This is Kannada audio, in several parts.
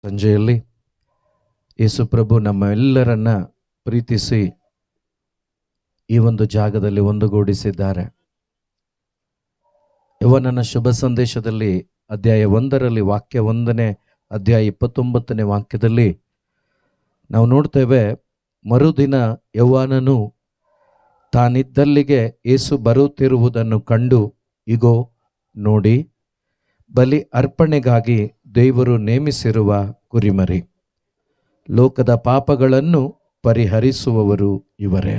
ಸಂಜೆಯಲ್ಲಿ ಯೇಸು ಪ್ರಭು ನಮ್ಮೆಲ್ಲರನ್ನ ಪ್ರೀತಿಸಿ ಈ ಒಂದು ಜಾಗದಲ್ಲಿ ಒಂದುಗೂಡಿಸಿದ್ದಾರೆ. ಯವನನ ಶುಭ ಸಂದೇಶದಲ್ಲಿ ಅಧ್ಯಾಯ 1ರಲ್ಲಿ ವಾಕ್ಯ 1ನೇ ಅಧ್ಯಾಯ 29ನೇ ವಾಕ್ಯದಲ್ಲಿ ನಾವು ನೋಡ್ತೇವೆ, ಮರುದಿನ ಯವನನು ತಾನಿದ್ದಲ್ಲಿಗೆ ಯೇಸು ಬರುತ್ತಿರುವುದನ್ನು ಕಂಡು, ಇಗೋ ನೋಡಿ, ಬಲಿ ಅರ್ಪಣೆಗಾಗಿ ದೇವರು ನೇಮಿಸಿರುವ ಕುರಿಮರಿ, ಲೋಕದ ಪಾಪಗಳನ್ನು ಪರಿಹರಿಸುವವರು ಇವರೇ.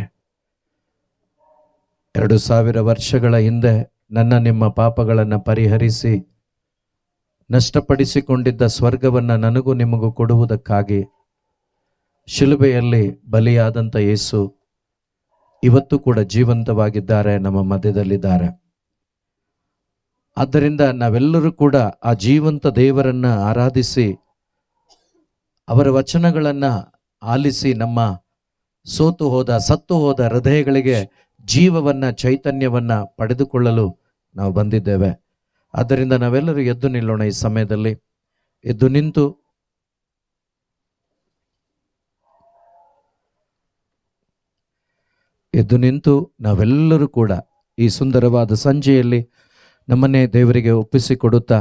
2000 ವರ್ಷಗಳ ಹಿಂದೆ ನನ್ನ ನಿಮ್ಮ ಪಾಪಗಳನ್ನು ಪರಿಹರಿಸಿ ನಷ್ಟಪಡಿಸಿಕೊಂಡಿದ್ದ ಸ್ವರ್ಗವನ್ನು ನನಗೂ ನಿಮಗೂ ಕೊಡುವುದಕ್ಕಾಗಿ ಶಿಲುಬೆಯಲ್ಲಿ ಬಲಿಯಾದಂಥ ಯೇಸು ಇವತ್ತು ಕೂಡ ಜೀವಂತವಾಗಿದ್ದಾರೆ, ನಮ್ಮ ಮಧ್ಯದಲ್ಲಿದ್ದಾರೆ. ಆದ್ದರಿಂದ ನಾವೆಲ್ಲರೂ ಕೂಡ ಆ ಜೀವಂತ ದೇವರನ್ನ ಆರಾಧಿಸಿ ಅವರ ವಚನಗಳನ್ನು ಆಲಿಸಿ ನಮ್ಮ ಸತ್ತು ಹೋದ ಹೃದಯಗಳಿಗೆ ಜೀವವನ್ನ, ಚೈತನ್ಯವನ್ನ ಪಡೆದುಕೊಳ್ಳಲು ನಾವು ಬಂದಿದ್ದೇವೆ. ಆದ್ದರಿಂದ ನಾವೆಲ್ಲರೂ ಎದ್ದು ನಿಲ್ಲೋಣ. ಈ ಸಮಯದಲ್ಲಿ ಎದ್ದು ನಿಂತು ನಾವೆಲ್ಲರೂ ಕೂಡ ಈ ಸುಂದರವಾದ ಸಂಜೆಯಲ್ಲಿ ನಮ್ಮನ್ನೇ ದೇವರಿಗೆ ಒಪ್ಪಿಸಿಕೊಡುತ್ತಾ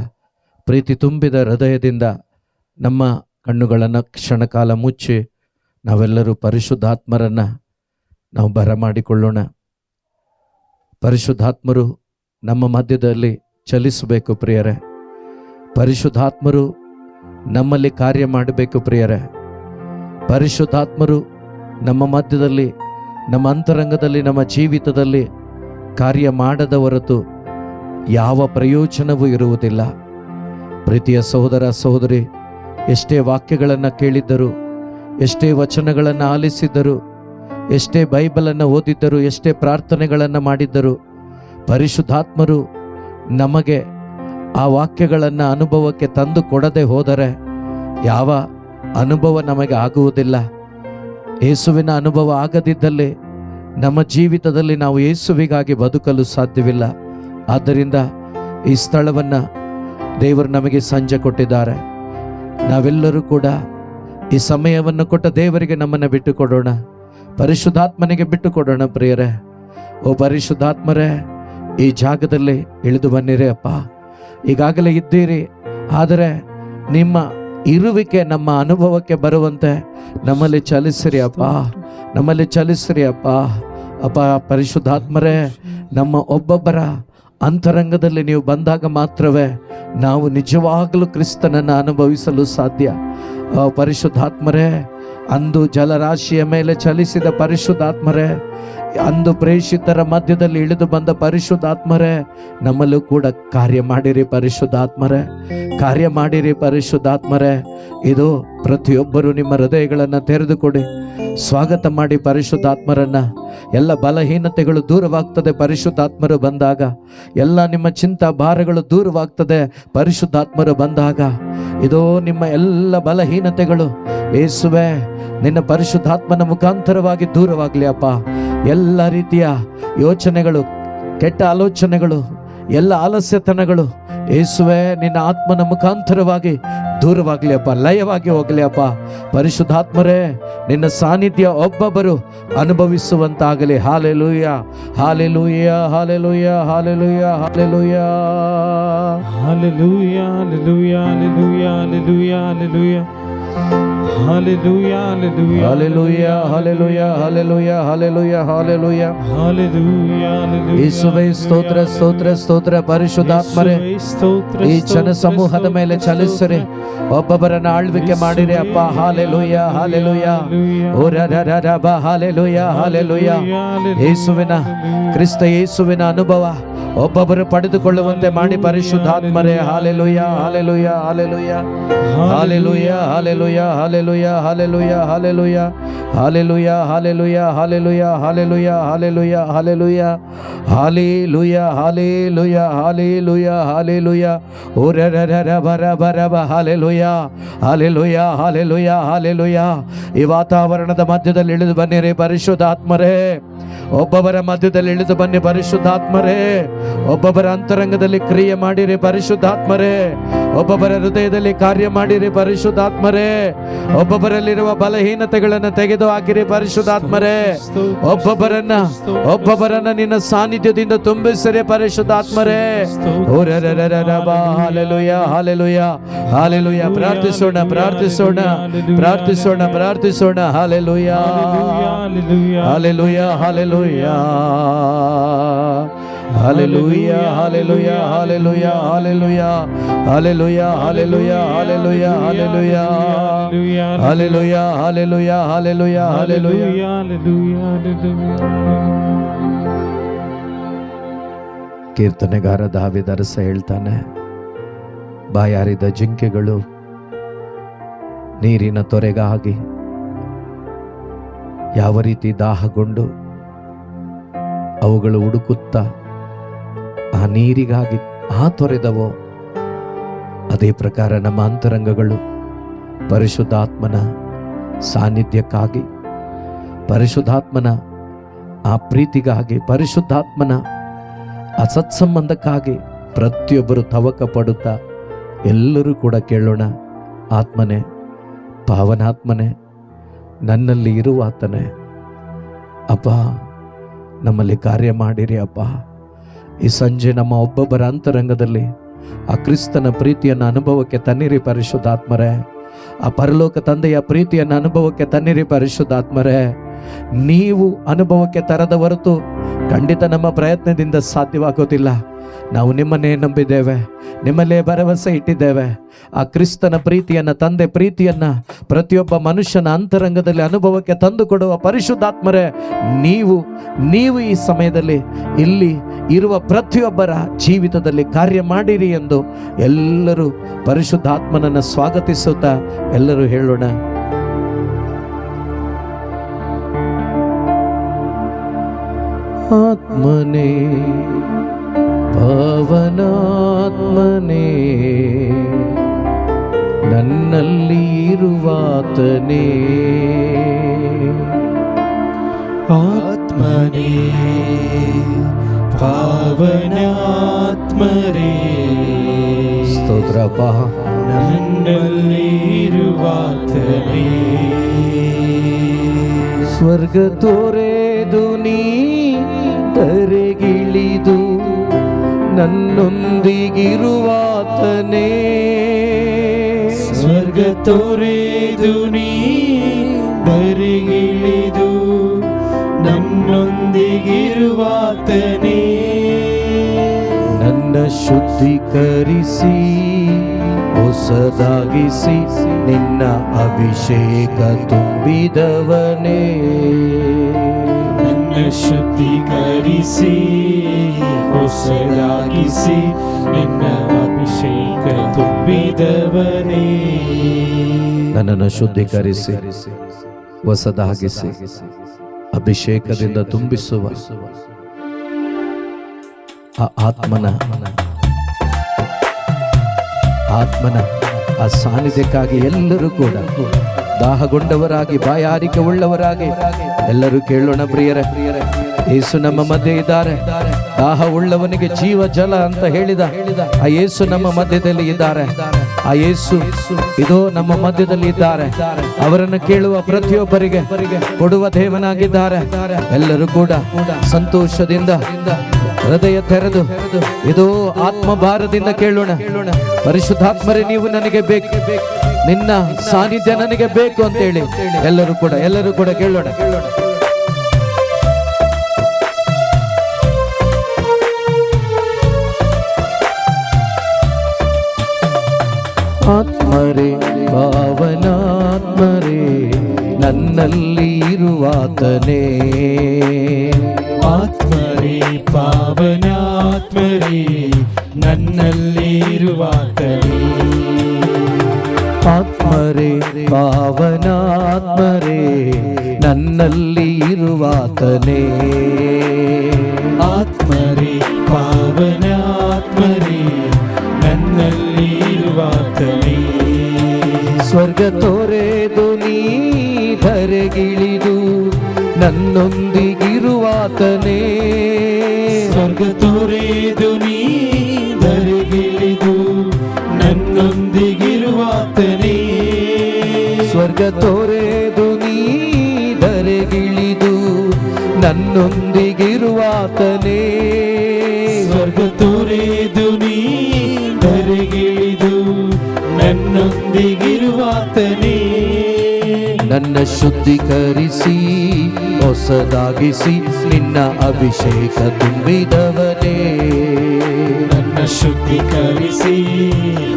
ಪ್ರೀತಿ ತುಂಬಿದ ಹೃದಯದಿಂದ ನಮ್ಮ ಕಣ್ಣುಗಳನ್ನು ಕ್ಷಣಕಾಲ ಮುಚ್ಚಿ ನಾವೆಲ್ಲರೂ ಪರಿಶುದ್ಧಾತ್ಮರನ್ನು ನಾವು ಬರಮಾಡಿಕೊಳ್ಳೋಣ. ಪರಿಶುದ್ಧಾತ್ಮರು ನಮ್ಮ ಮಧ್ಯದಲ್ಲಿ ಚಲಿಸಬೇಕು ಪ್ರಿಯರೇ. ಪರಿಶುದ್ಧಾತ್ಮರು ನಮ್ಮಲ್ಲಿ ಕಾರ್ಯ ಮಾಡಬೇಕು ಪ್ರಿಯರೇ. ಪರಿಶುದ್ಧಾತ್ಮರು ನಮ್ಮ ಮಧ್ಯದಲ್ಲಿ, ನಮ್ಮ ಅಂತರಂಗದಲ್ಲಿ, ನಮ್ಮ ಜೀವಿತದಲ್ಲಿ ಕಾರ್ಯ ಮಾಡದ ಹೊರತು ಯಾವ ಪ್ರಯೋಜನವೂ ಇರುವುದಿಲ್ಲ. ಪ್ರೀತಿಯ ಸಹೋದರ ಸಹೋದರಿ, ಎಷ್ಟೇ ವಾಕ್ಯಗಳನ್ನು ಕೇಳಿದ್ದರು, ಎಷ್ಟೇ ವಚನಗಳನ್ನು ಆಲಿಸಿದ್ದರು, ಎಷ್ಟೇ ಬೈಬಲನ್ನು ಓದಿದ್ದರು, ಎಷ್ಟೇ ಪ್ರಾರ್ಥನೆಗಳನ್ನು ಮಾಡಿದ್ದರು, ಪರಿಶುದ್ಧಾತ್ಮರು ನಮಗೆ ಆ ವಾಕ್ಯಗಳನ್ನು ಅನುಭವಕ್ಕೆ ತಂದು ಕೊಡದೆ ಹೋದರೆ ಯಾವ ಅನುಭವ ನಮಗೆ ಆಗುವುದಿಲ್ಲ. ಯೇಸುವಿನ ಅನುಭವ ಆಗದಿದ್ದಲ್ಲಿ ನಮ್ಮ ಜೀವಿತದಲ್ಲಿ ನಾವು ಯೇಸುವಿಗಾಗಿ ಬದುಕಲು ಸಾಧ್ಯವಿಲ್ಲ. ಆದ್ದರಿಂದ ಈ ಸ್ಥಳವನ್ನು ದೇವರು ನಮಗೆ ಸಂಜೆ ಕೊಟ್ಟಿದ್ದಾರೆ. ನಾವೆಲ್ಲರೂ ಕೂಡ ಈ ಸಮಯವನ್ನು ಕೊಟ್ಟ ದೇವರಿಗೆ ನಮ್ಮನ್ನು ಬಿಟ್ಟು ಕೊಡೋಣ, ಪರಿಶುದ್ಧಾತ್ಮನಿಗೆ ಬಿಟ್ಟು ಕೊಡೋಣ ಪ್ರಿಯರೇ. ಓ ಪರಿಶುದ್ಧಾತ್ಮರೇ, ಈ ಜಾಗದಲ್ಲಿ ಇಳಿದು ಬನ್ನಿರಿ ಅಪ್ಪ. ಈಗಾಗಲೇ ಇದ್ದೀರಿ, ಆದರೆ ನಿಮ್ಮ ಇರುವಿಕೆ ನಮ್ಮ ಅನುಭವಕ್ಕೆ ಬರುವಂತೆ ನಮ್ಮಲ್ಲಿ ಚಲಿಸಿರಿ ಅಪ್ಪ, ನಮ್ಮಲ್ಲಿ ಚಲಿಸಿರಿ ಅಪ್ಪ. ಅಪ್ಪ ಪರಿಶುದ್ಧಾತ್ಮರೇ, ನಮ್ಮ ಒಬ್ಬೊಬ್ಬರ ಅಂತರಂಗದಲ್ಲಿ ನೀವು ಬಂದಾಗ ಮಾತ್ರವೇ ನಾವು ನಿಜವಾಗಲೂ ಕ್ರಿಸ್ತನನ್ನು ಅನುಭವಿಸಲು ಸಾಧ್ಯ. ಪರಿಶುದ್ಧಾತ್ಮರೇ, ಅಂದು ಜಲರಾಶಿಯ ಮೇಲೆ ಚಲಿಸಿದ ಪರಿಶುದ್ಧಾತ್ಮರೇ, ಅಂದು ಪ್ರೇಷಿತರ ಮಧ್ಯದಲ್ಲಿ ಇಳಿದು ಬಂದ ಪರಿಶುದ್ಧಾತ್ಮರೇ, ನಮ್ಮಲ್ಲೂ ಕೂಡ ಕಾರ್ಯ ಮಾಡಿರಿ ಪರಿಶುದ್ಧಾತ್ಮರೇ, ಕಾರ್ಯ ಮಾಡಿರಿ ಪರಿಶುದ್ಧಾತ್ಮರೇ. ಇದು ಪ್ರತಿಯೊಬ್ಬರು ನಿಮ್ಮ ಹೃದಯಗಳನ್ನು ತೆರೆದುಕೊಡಿ, ಸ್ವಾಗತ ಮಾಡಿ ಪರಿಶುದ್ಧಾತ್ಮರನ್ನ. ಎಲ್ಲ ಬಲಹೀನತೆಗಳು ದೂರವಾಗ್ತದೆ ಪರಿಶುದ್ಧಾತ್ಮರು ಬಂದಾಗ. ಎಲ್ಲ ನಿಮ್ಮ ಚಿಂತಾ ಭಾರಗಳು ದೂರವಾಗ್ತದೆ ಪರಿಶುದ್ಧಾತ್ಮರು ಬಂದಾಗ. ಇದೋ ನಿಮ್ಮ ಎಲ್ಲ ಬಲಹೀನತೆಗಳು ಯೇಸುವೆ ನಿನ್ನ ಪರಿಶುದ್ಧಾತ್ಮನ ಮುಖಾಂತರವಾಗಿ ದೂರವಾಗಲಿ ಅಪ್ಪ. ಎಲ್ಲ ರೀತಿಯ ಯೋಚನೆಗಳು, ಕೆಟ್ಟ ಆಲೋಚನೆಗಳು, ಎಲ್ಲ ಆಲಸ್ಯತನಗಳು ಯೇಸುವೆ ನಿನ್ನ ಆತ್ಮನ ಮುಖಾಂತರವಾಗಿ ದೂರವಾಗಲಿ ಅಪ್ಪ, ಲಯವಾಗಿ ಹೋಗಲಿ ಅಪ್ಪ. ಪರಿಶುದ್ಧಾತ್ಮರೇ, ನಿನ್ನ ಸಾನ್ನಿಧ್ಯ ಒಬ್ಬೊಬ್ಬರು ಅನುಭವಿಸುವಂತಾಗಲಿ. Hallelujah, hallelujah, hallelujah, hallelujah, hallelujah, hallelujah, hallelujah, hallelujah, hallelujah, Hallelujah, hallelujah, hallelujah, hallelujah, hallelujah, hallelujah, hallelujah, hallelujah, hallelujah. ಯೇಸುವೇ ಸ್ತೋತ್ರ, ಸ್ತೋತ್ರ, ಸ್ತೋತ್ರ. ಪರಿಶುದ್ಧಾತ್ಮರೇ, ಈ ಜನ ಸಮೂಹದ ಮೇಲೆ ಚಲಿಸಿರಿ, ಒಬ್ಬೊಬ್ಬರನ್ನ ಆಳ್ವಿಕೆ ಮಾಡಿರಿ ಅಪ್ಪ. ಹಾಲೆಲೂಯ, ಹಾಲೆಲೂಯ, ಓ ರರರರಬ, ಹಾಲೆಲೂಯ, ಹಾಲೆಲೂಯ. ಯೇಸುವಿನ, ಕ್ರಿಸ್ತ ಯೇಸುವಿನ ಅನುಭವ ಒಬ್ಬೊಬ್ಬರು ಪಡೆದುಕೊಳ್ಳುವಂತೆ ಮಾಡಿ ಪರಿಶುದ್ಧಾತ್ಮರೇ. Hallelujah, hallelujah, hallelujah, hallelujah, hallelujah, hallelujah, hallelujah, hallelujah, hallelujah, hallelujah, hallelujah, hallelujah, hallelujah, hallelujah, hallelujah, hallelujah, hallelujah, hallelujah, ಓ ರರರರಬರಬರಬ, ಹಾಲೆಲೂಯ, ಹಾಲೆಲೂಯ, ಹಾಲೆಲೂಯ, ಹಾಲೆಲೂಯ. ಈ ವಾತಾವರಣದ ಮಧ್ಯದಲ್ಲಿ ಇಳಿದು ಬನ್ನಿರಿ ಪರಿಶುದ್ಧಾತ್ಮರೇ. ಒಬ್ಬೊಬ್ಬರ ಮಧ್ಯದಲ್ಲಿ ಇಳಿದು ಬನ್ನಿ ಪರಿಶುದ್ಧಾತ್ಮರೇ. ಒಬ್ಬೊಬ್ಬರ ಅಂತರಂಗದಲ್ಲಿ ಕ್ರಿಯೆ ಮಾಡಿರಿ ಪರಿಶುದ್ಧಾತ್ಮರೇ. ಒಬ್ಬೊಬ್ಬರ ಹೃದಯದಲ್ಲಿ ಕಾರ್ಯ ಮಾಡಿರಿ ಪರಿಶುದ್ಧಾತ್ಮರೇ. ಒಬ್ಬೊಬ್ಬರಲ್ಲಿರುವ ಬಲಹೀನತೆಗಳನ್ನು ತೆಗೆದು ಹಾಕಿರಿ ಪರಿಶುದ್ಧಾತ್ಮರೇ. ಒಬ್ಬೊಬ್ಬರನ್ನ ನಿನ್ನ ಸಾನ್ನಿಧ್ಯದಿಂದ ತುಂಬಿಸಿರಿ ಪರಿಶುದ್ಧಾತ್ಮರೇ. Hallelujah hallelujah hallelujah. ಪ್ರಾರ್ಥಿಸೋಣ ಪ್ರಾರ್ಥಿಸೋಣ ಪ್ರಾರ್ಥಿಸೋಣ ಪ್ರಾರ್ಥಿಸೋಣ. Hallelujah hallelujah hallelujah hallelujah hallelujah hallelujah hallelujah hallelujah hallelujah hallelujah hallelujah hallelujah hallelujah hallelujah hallelujah. ಕೀರ್ತನೆಗಾರ ದಾವೀದ ಅರಸ ಹೇಳ್ತಾನೆ, ಬಾಯಾರಿದ ಜಿಂಕೆಗಳು ನೀರಿನ ತೊರೆಗಾಗಿ ಯಾವ ರೀತಿ ದಾಹಗೊಂಡು ಅವುಗಳು ಹುಡುಕುತ್ತಾ ಆ ನೀರಿಗಾಗಿ ತೊರೆದವೋ, ಅದೇ ಪ್ರಕಾರ ನಮ್ಮ ಅಂತರಂಗಗಳು ಪರಿಶುದ್ಧಾತ್ಮನ ಸಾನ್ನಿಧ್ಯಕ್ಕಾಗಿ, ಪರಿಶುದ್ಧಾತ್ಮನ ಆ ಪ್ರೀತಿಗಾಗಿ, ಪರಿಶುದ್ಧಾತ್ಮನ ಆ ಸತ್ಸಂಬಂಧಕ್ಕಾಗಿ ಪ್ರತಿಯೊಬ್ಬರು ತವಕ ಪಡುತ್ತಾ ಎಲ್ಲರೂ ಕೂಡ ಕೇಳೋಣ, ಆತ್ಮನೇ, ಪಾವನಾತ್ಮನೇ, ನನ್ನಲ್ಲಿ ಇರುವಾತನೇ, ಅಪ್ಪ ನಮ್ಮಲ್ಲಿ ಕಾರ್ಯ ಮಾಡಿರಿ ಅಪ್ಪ. ಈ ಸಂಜೆ ನಮ್ಮ ಒಬ್ಬೊಬ್ಬರ ಅಂತರಂಗದಲ್ಲಿ ಆ ಕ್ರಿಸ್ತನ ಪ್ರೀತಿಯನ್ನು ಅನುಭವಕ್ಕೆ ತನ್ನಿರಿ ಪರಿಶುದ್ಧಾತ್ಮರೇ. ಆ ಪರಲೋಕ ತಂದೆಯ ಪ್ರೀತಿಯನ್ನು ಅನುಭವಕ್ಕೆ ತನ್ನಿರಿ ಪರಿಶುದ್ಧಾತ್ಮರೇ. ನೀವು ಅನುಭವಕ್ಕೆ ತರದ ಹೊರತು ಖಂಡಿತ ನಮ್ಮ ಪ್ರಯತ್ನದಿಂದ ಸಾಧ್ಯವಾಗೋದಿಲ್ಲ. ನಾವು ನಿಮ್ಮನ್ನೇ ನಂಬಿದ್ದೇವೆ, ನಿಮ್ಮಲ್ಲೇ ಭರವಸೆ ಇಟ್ಟಿದ್ದೇವೆ. ಆ ಕ್ರಿಸ್ತನ ಪ್ರೀತಿಯನ್ನು, ತಂದೆ ಪ್ರೀತಿಯನ್ನು ಪ್ರತಿಯೊಬ್ಬ ಮನುಷ್ಯನ ಅಂತರಂಗದಲ್ಲಿ ಅನುಭವಕ್ಕೆ ತಂದು ಕೊಡುವ ಪರಿಶುದ್ಧಾತ್ಮರೇ, ನೀವು ಈ ಸಮಯದಲ್ಲಿ ಇಲ್ಲಿ ಇರುವ ಪ್ರತಿಯೊಬ್ಬರ ಜೀವಿತದಲ್ಲಿ ಕಾರ್ಯ ಮಾಡಿರಿ ಎಂದು ಎಲ್ಲರೂ ಪರಿಶುದ್ಧಾತ್ಮನನ್ನು ಸ್ವಾಗತಿಸುತ್ತಾ ಎಲ್ಲರೂ ಹೇಳೋಣ. ಆತ್ಮನೇ, ಪಾವನಾತ್ಮನೇ, ನನ್ನಲ್ಲಿ ಇರುವಾತನೇ. ಆತ್ಮನೇ, ಪಾವನಾತ್ಮರೇ, ಸ್ತೋತ್ರಪ್ಪ. ನನ್ನಲ್ಲಿ ಇರುವಾತನೇ. ಸ್ವರ್ಗ ತೋರೆದು ನೀ ಧರೆಗಿಳಿದು ನನ್ನೊಂದಿಗಿರುವಾತನೇ. ಸ್ವರ್ಗ ತೋರೆದು ನೀ ಧರೆಗಿಳಿದು ನನ್ನೊಂದಿಗಿರುವಾತನೇ. ನನ್ನ ಶುದ್ಧೀಕರಿಸಿ ಹೊಸದಾಗಿಸಿ ನಿನ್ನ ಅಭಿಷೇಕ ತುಂಬಿದವನೇ. ನನ್ನ ಶುದ್ಧೀಕರಿಸಿ ಹೊಸದಾಗಿಸಿ ನಿನ್ನ ಅಭಿಷೇಕ ತುಂಬಿದವನೇ. ನನ್ನನ್ನು ಶುದ್ಧೀಕರಿಸಿ ಹೊಸದಾಗಿಸಿ ಅಭಿಷೇಕದಿಂದ ತುಂಬಿಸುವ ಆ ಆತ್ಮನ ಆ ಸಾನ್ನಿಧ್ಯಕ್ಕಾಗಿ ಎಲ್ಲರೂ ಕೂಡ ದಾಹಗೊಂಡವರಾಗಿ, ಬಾಯಾರಿಕೆ ಉಳ್ಳವರಾಗಿ ಎಲ್ಲರೂ ಕೇಳೋಣ. ಪ್ರಿಯರೇ, ಯೇಸು ನಮ್ಮ ಮಧ್ಯೆ ಇದ್ದಾರೆ. ದಾಹ ಉಳ್ಳವನಿಗೆ ಜೀವ ಜಲ ಅಂತ ಹೇಳಿದ ಆ ಯೇಸು ನಮ್ಮ ಮಧ್ಯದಲ್ಲಿ ಇದ್ದಾರೆ. ಆ ಯೇಸು ಇದೋ ನಮ್ಮ ಮಧ್ಯದಲ್ಲಿ ಇದ್ದಾರೆ. ಅವರನ್ನು ಕೇಳುವ ಪ್ರತಿಯೊಬ್ಬರಿಗೆ ಕೊಡುವ ದೇವನಾಗಿದ್ದಾರೆ. ಎಲ್ಲರೂ ಕೂಡ ಸಂತೋಷದಿಂದ ಹೃದಯ ತೆರೆದು ಇದೋ ಆತ್ಮಭಾರದಿಂದ ಕೇಳೋಣ. ಪರಿಶುದ್ಧಾತ್ಮರೇ, ನೀವು ನನಗೆ ಬೇಕು, ನಿನ್ನ ಸಾನ್ನಿಧ್ಯ ನನಗೆ ಬೇಕು ಅಂತೇಳಿ ಎಲ್ಲರೂ ಕೂಡ ಕೇಳೋಣ. ಆತ್ಮರೇ, ಪಾವನಾತ್ಮರೇ, ನನ್ನಲ್ಲಿ ಇರುವಾತನೇ. ಆತ್ಮರೇ, ಪಾವನಾತ್ಮರೇ, ನನ್ನಲ್ಲಿ ಇರುವಾತನೇ. ಆತ್ಮರೇ, ಪಾವನಾತ್ಮರೇ, ನನ್ನಲ್ಲಿ ಇರುವಾತನೇ. ಆತ್ಮರೇ, ಪಾವನಾತ್ಮರೇ, ನನ್ನಲ್ಲಿ ಇರುವಾತನೇ. ಸ್ವರ್ಗ ತೋರೆದು ನೀ ಧರೆಗಿಳಿದು ನನ್ನೊಂದಿಗಿರುವಾತನೇ. ಸ್ವರ್ಗ ತೋರೆದು ನೀ ಧರೆಗಿಳಿದು ನನ್ನೊಂದಿಗಿರುವಾತನೇ. ಸ್ವರ್ಗ ತೊರೆದು ನೀ ಧರೆಗಿಳಿದು ನನ್ನೊಂದಿಗಿರುವಾತನೇ. ಸ್ವರ್ಗ ತೊರೆದು ನೀ ಧರೆಗಿಳಿದು ನನ್ನೊಂದಿಗಿರುವಾತನೇ. ನನ್ನ ಶುದ್ಧೀಕರಿಸಿ ಹೊಸದಾಗಿಸಿ ನಿನ್ನ ಅಭಿಷೇಕ ತುಂಬಿದವನೇ. ನನ್ನ ಶುದ್ಧೀಕರಿಸಿ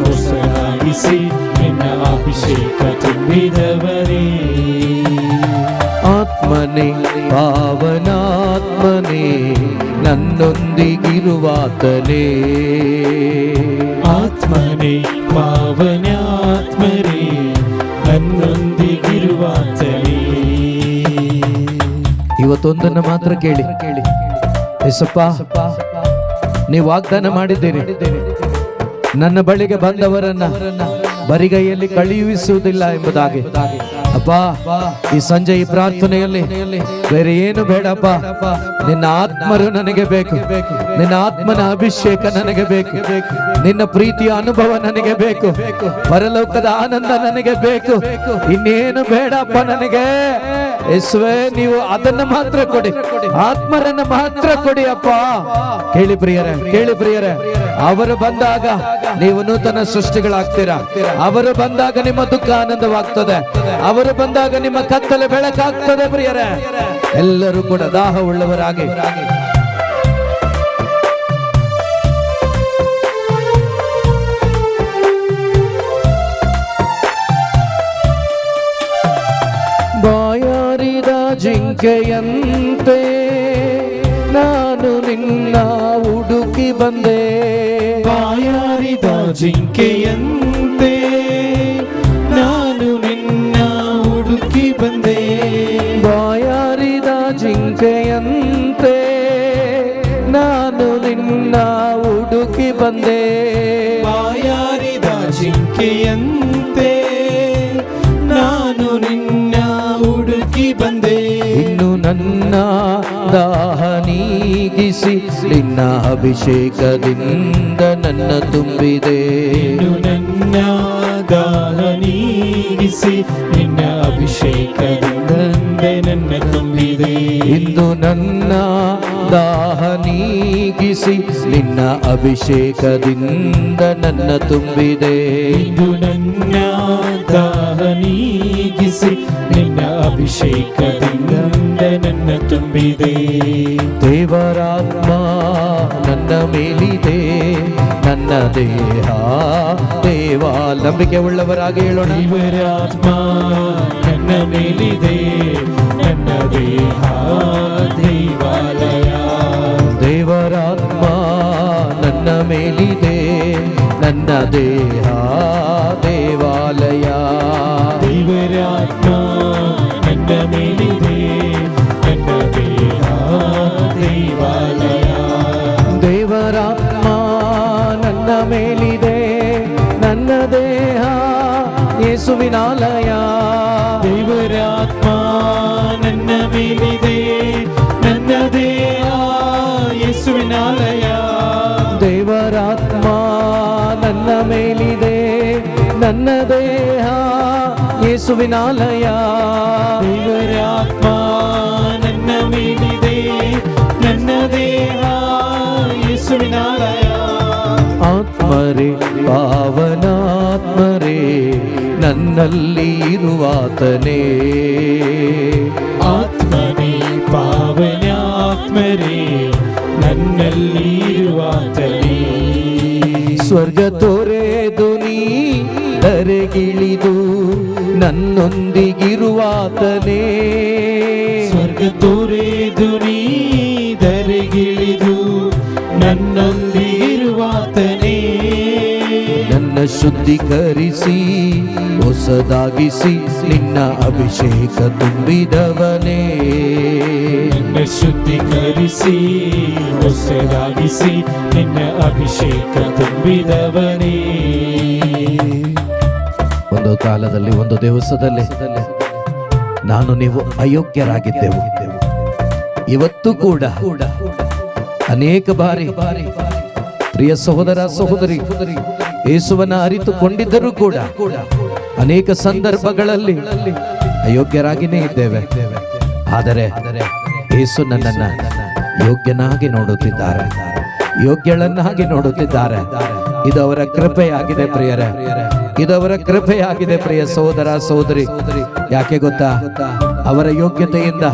ಹೊಸದಾಗಿಸಿ ನಿನ್ನ ಅಭಿಷೇಕ ತುಂಬಿದವರೇ. ಆತ್ಮನೇ ಪಾವನಾತ್ಮನೇ ನನ್ನೊಂದಿಗಿರುವಾತನೇ. ಆತ್ಮನೇ ಪಾವನಾತ್ಮರೇ ನನ್ನೊಂದಿಗಿರುವಾತನೇ. ಇವತ್ತೊಂದನ್ನು ಮಾತ್ರ ಕೇಳಿ, ಯೇಸಪ್ಪ ನೀವು ವಾಗ್ದಾನ ಮಾಡಿದ್ದೀರಿ, ನನ್ನ ಬಳಿಗೆ ಬಂದವರನ್ನ ಬರಿಗೈಯಲ್ಲಿ ಕಳುಹಿಸುವುದಿಲ್ಲ ಎಂಬುದಾಗಿ. ಅಪ್ಪ ಈ ಸಂಜೆ ಈ ಪ್ರಾರ್ಥನೆಯಲ್ಲಿ ಬೇರೆ ಏನು ಬೇಡಪ್ಪ, ನಿನ್ನ ಆತ್ಮರು ನನಗೆ ಬೇಕು, ನಿನ್ನ ಆತ್ಮನ ಅಭಿಷೇಕ ನನಗೆ ಬೇಕು, ನಿನ್ನ ಪ್ರೀತಿಯ ಅನುಭವ ನನಗೆ ಬೇಕು, ಪರಲೋಕದ ಆನಂದ ನನಗೆ ಬೇಕು. ಇನ್ನೇನು ಬೇಡಪ್ಪ ನನಗೆ. ಯೇಸುವೇ ನೀವು ಅದನ್ನ ಮಾತ್ರ ಕೊಡಿ, ಆತ್ಮರನ್ನ ಮಾತ್ರ ಕೊಡಿ ಅಪ್ಪ. ಕೇಳಿ ಪ್ರಿಯರೇ, ಕೇಳಿ ಪ್ರಿಯರೇ, ಅವರು ಬಂದಾಗ ನೀವು ನೂತನ ಸೃಷ್ಟಿಗಳಾಗ್ತೀರಾ. ಅವರು ಬಂದಾಗ ನಿಮ್ಮ ದುಃಖ ಆನಂದವಾಗ್ತದೆ. ಅವರು ಬಂದಾಗ ನಿಮ್ಮ ಕತ್ತಲೆ ಬೆಳಕಾಗ್ತದೆ ಪ್ರಿಯರೇ. ಎಲ್ಲರೂ ಕೂಡ ದಾಹವುಳ್ಳವರಾಗಿ ಬಾಯಾರಿದ ಜಿಂಕೆಯಂತೆ ನಾನು ನಿನ್ನ ಹುಡುಕಿ ಬಂದೆ. ಬಾಯಾರಿದ ಜಿಂಕೆಯಂತೆ ನಾನು ನಿನ್ನ ಹುಡುಕಿ ಬಂದೆ. ಬಾಯಾರಿದ ಜಿಂಕೆಯಂತೆ ನಾನು ನಿನ್ನ ಹುಡುಕಿ ಬಂದೆ. ಬಾಯಾರಿದ ಜಿಂಕೆಯಂತೆ ನಾನು ನಿನ್ನ ಹುಡುಕಿ ಬಂದೆ. ಇನ್ನು ನನ್ನ ದಾಹ ನೀಗಿಸಿ ನಿನ್ನ ಅಭಿಷೇಕದಿಂದ ನನ್ನ ತುಂಬಿದೆ. ಇನ್ನು ನನ್ನ ದಾಹ ನೀಗಿಸಿ ನಿನ್ನ ಅಭಿಷೇಕದಿಂದ ನನ್ನ ತುಂಬಿದೆ. ಇಂದು ನನ್ನ ದಾಹ ನೀಗಿಸಿ ನಿನ್ನ ಅಭಿಷೇಕದಿಂದ ನನ್ನ ತುಂಬಿದೆ. ಇಂದು ನನ್ನ ದಾಹ ನೀಗಿಸಿ ನಿನ್ನ ಅಭಿಷೇಕದಿಂದ ನನ್ನ ತುಂಬಿದೆ. ದೇವರಾತ್ಮ ನನ್ನ ಮೇಲಿದೆ, ನನ್ನ ದೇಹ ನಂಬಿಕೆ ಉಳ್ಳವರಾಗಿ ಹೇಳೋಣ. ದೇವರಾತ್ಮ ನನ್ನ ಮೇಲಿದೆ, ನನ್ನ ದೇಹ ದೇವಾಲಯ. ದೇವರಾತ್ಮ ನನ್ನ ಮೇಲಿದೆ, ನನ್ನ ದೇಹ ದೇವಾಲಯ. ದೇವರಾತ್ಮ ನನ್ನ ಮೇಲಿದೆ, ನನ್ನ ದೇಹ ದೇವಾಲಯ. ದೇವರಾತ್ಮ ನನ್ನ ಮೇಲಿದೆ, ನನ್ನ ದೇಹ ಯೇಸುವಿನಾಲಯ. ದೇವರಾತ್ಮ ನನ್ನ ಮೇಲಿದೆ, ನನ್ನ ದೇಹ ಯೇಸುವಿನಾಲಯ. ದೇವರಾತ್ಮ ನನ್ನ ಮೇಲಿದೆ, ನನ್ನ ದೇಹ ಯೇಸುವಿನಾಲಯ. ದೇವರಾತ್ಮ ನನ್ನ ಮೇಲಿದೆ, ನನ್ನ ದೇಹ ಯೇಸುವಿನಾಲಯ. ಆತ್ಮರೇ ಪಾವನಾತ್ಮರೇ ನನ್ನಲ್ಲಿ ಇರುವಾತನೇ. ಆತ್ಮನೇ ಪಾವನಾತ್ಮರೇ ನನ್ನಲ್ಲಿ ಇರುವಾತನೇ. ಸ್ವರ್ಗ ತೊರೆದು ನೀ ಧರೆಗಿಳಿದು ನನ್ನೊಂದಿಗಿರುವಾತನೇ. ಸ್ವರ್ಗ ತೊರೆದು ನೀ ಧರೆಗಿಳಿದು ನನ್ನೊಂದಿಗಿರುವಾತನೇ. ನನ್ನ ಶುದ್ಧೀಕರಿಸಿ ಹೊಸದಾಗಿಸಿ ನಿನ್ನ ಅಭಿಷೇಕ ತುಂಬಿದವನೇ. ನಿನ್ನ ಶುದ್ಧೀಕರಿಸಿ ಹೊಸದಾಗಿಸಿ ನಿನ್ನ ಅಭಿಷೇಕ ತುಂಬಿದವನೇ. ಒಂದು ಕಾಲದಲ್ಲಿ ಒಂದು ದಿವಸದಲ್ಲಿ ನಾನು ನೀವು ಅಯೋಗ್ಯರಾಗಿದ್ದೆವು. ಇವತ್ತು ಕೂಡ ಅನೇಕ ಬಾರಿ ಪ್ರಿಯ ಸಹೋದರ ಸಹೋದರಿ ಯೇಸುವನ್ನ ಅರಿತುಕೊಂಡಿದ್ದರೂ ಕೂಡ ಅನೇಕ ಸಂದರ್ಭಗಳಲ್ಲಿ ಅಯೋಗ್ಯರಾಗಿನೇ ಇದ್ದೇವೆ, ಆದರೆ ಯೇಸು ನನ್ನನ್ನ ಯೋಗ್ಯನಾಗಿ ನೋಡುತ್ತಿದ್ದಾರೆ, ಯೋಗ್ಯಳನ್ನಾಗಿ ನೋಡುತ್ತಿದ್ದಾರೆ. ಇದು ಅವರ ಕೃಪೆಯಾಗಿದೆ ಪ್ರಿಯರೇ, ಇದು ಅವರ ಕೃಪೆಯಾಗಿದೆ ಪ್ರಿಯ ಸಹೋದರ ಸಹೋದರಿ. ಯಾಕೆ ಗೊತ್ತಾ? ಅವರ ಯೋಗ್ಯತೆಯಿಂದ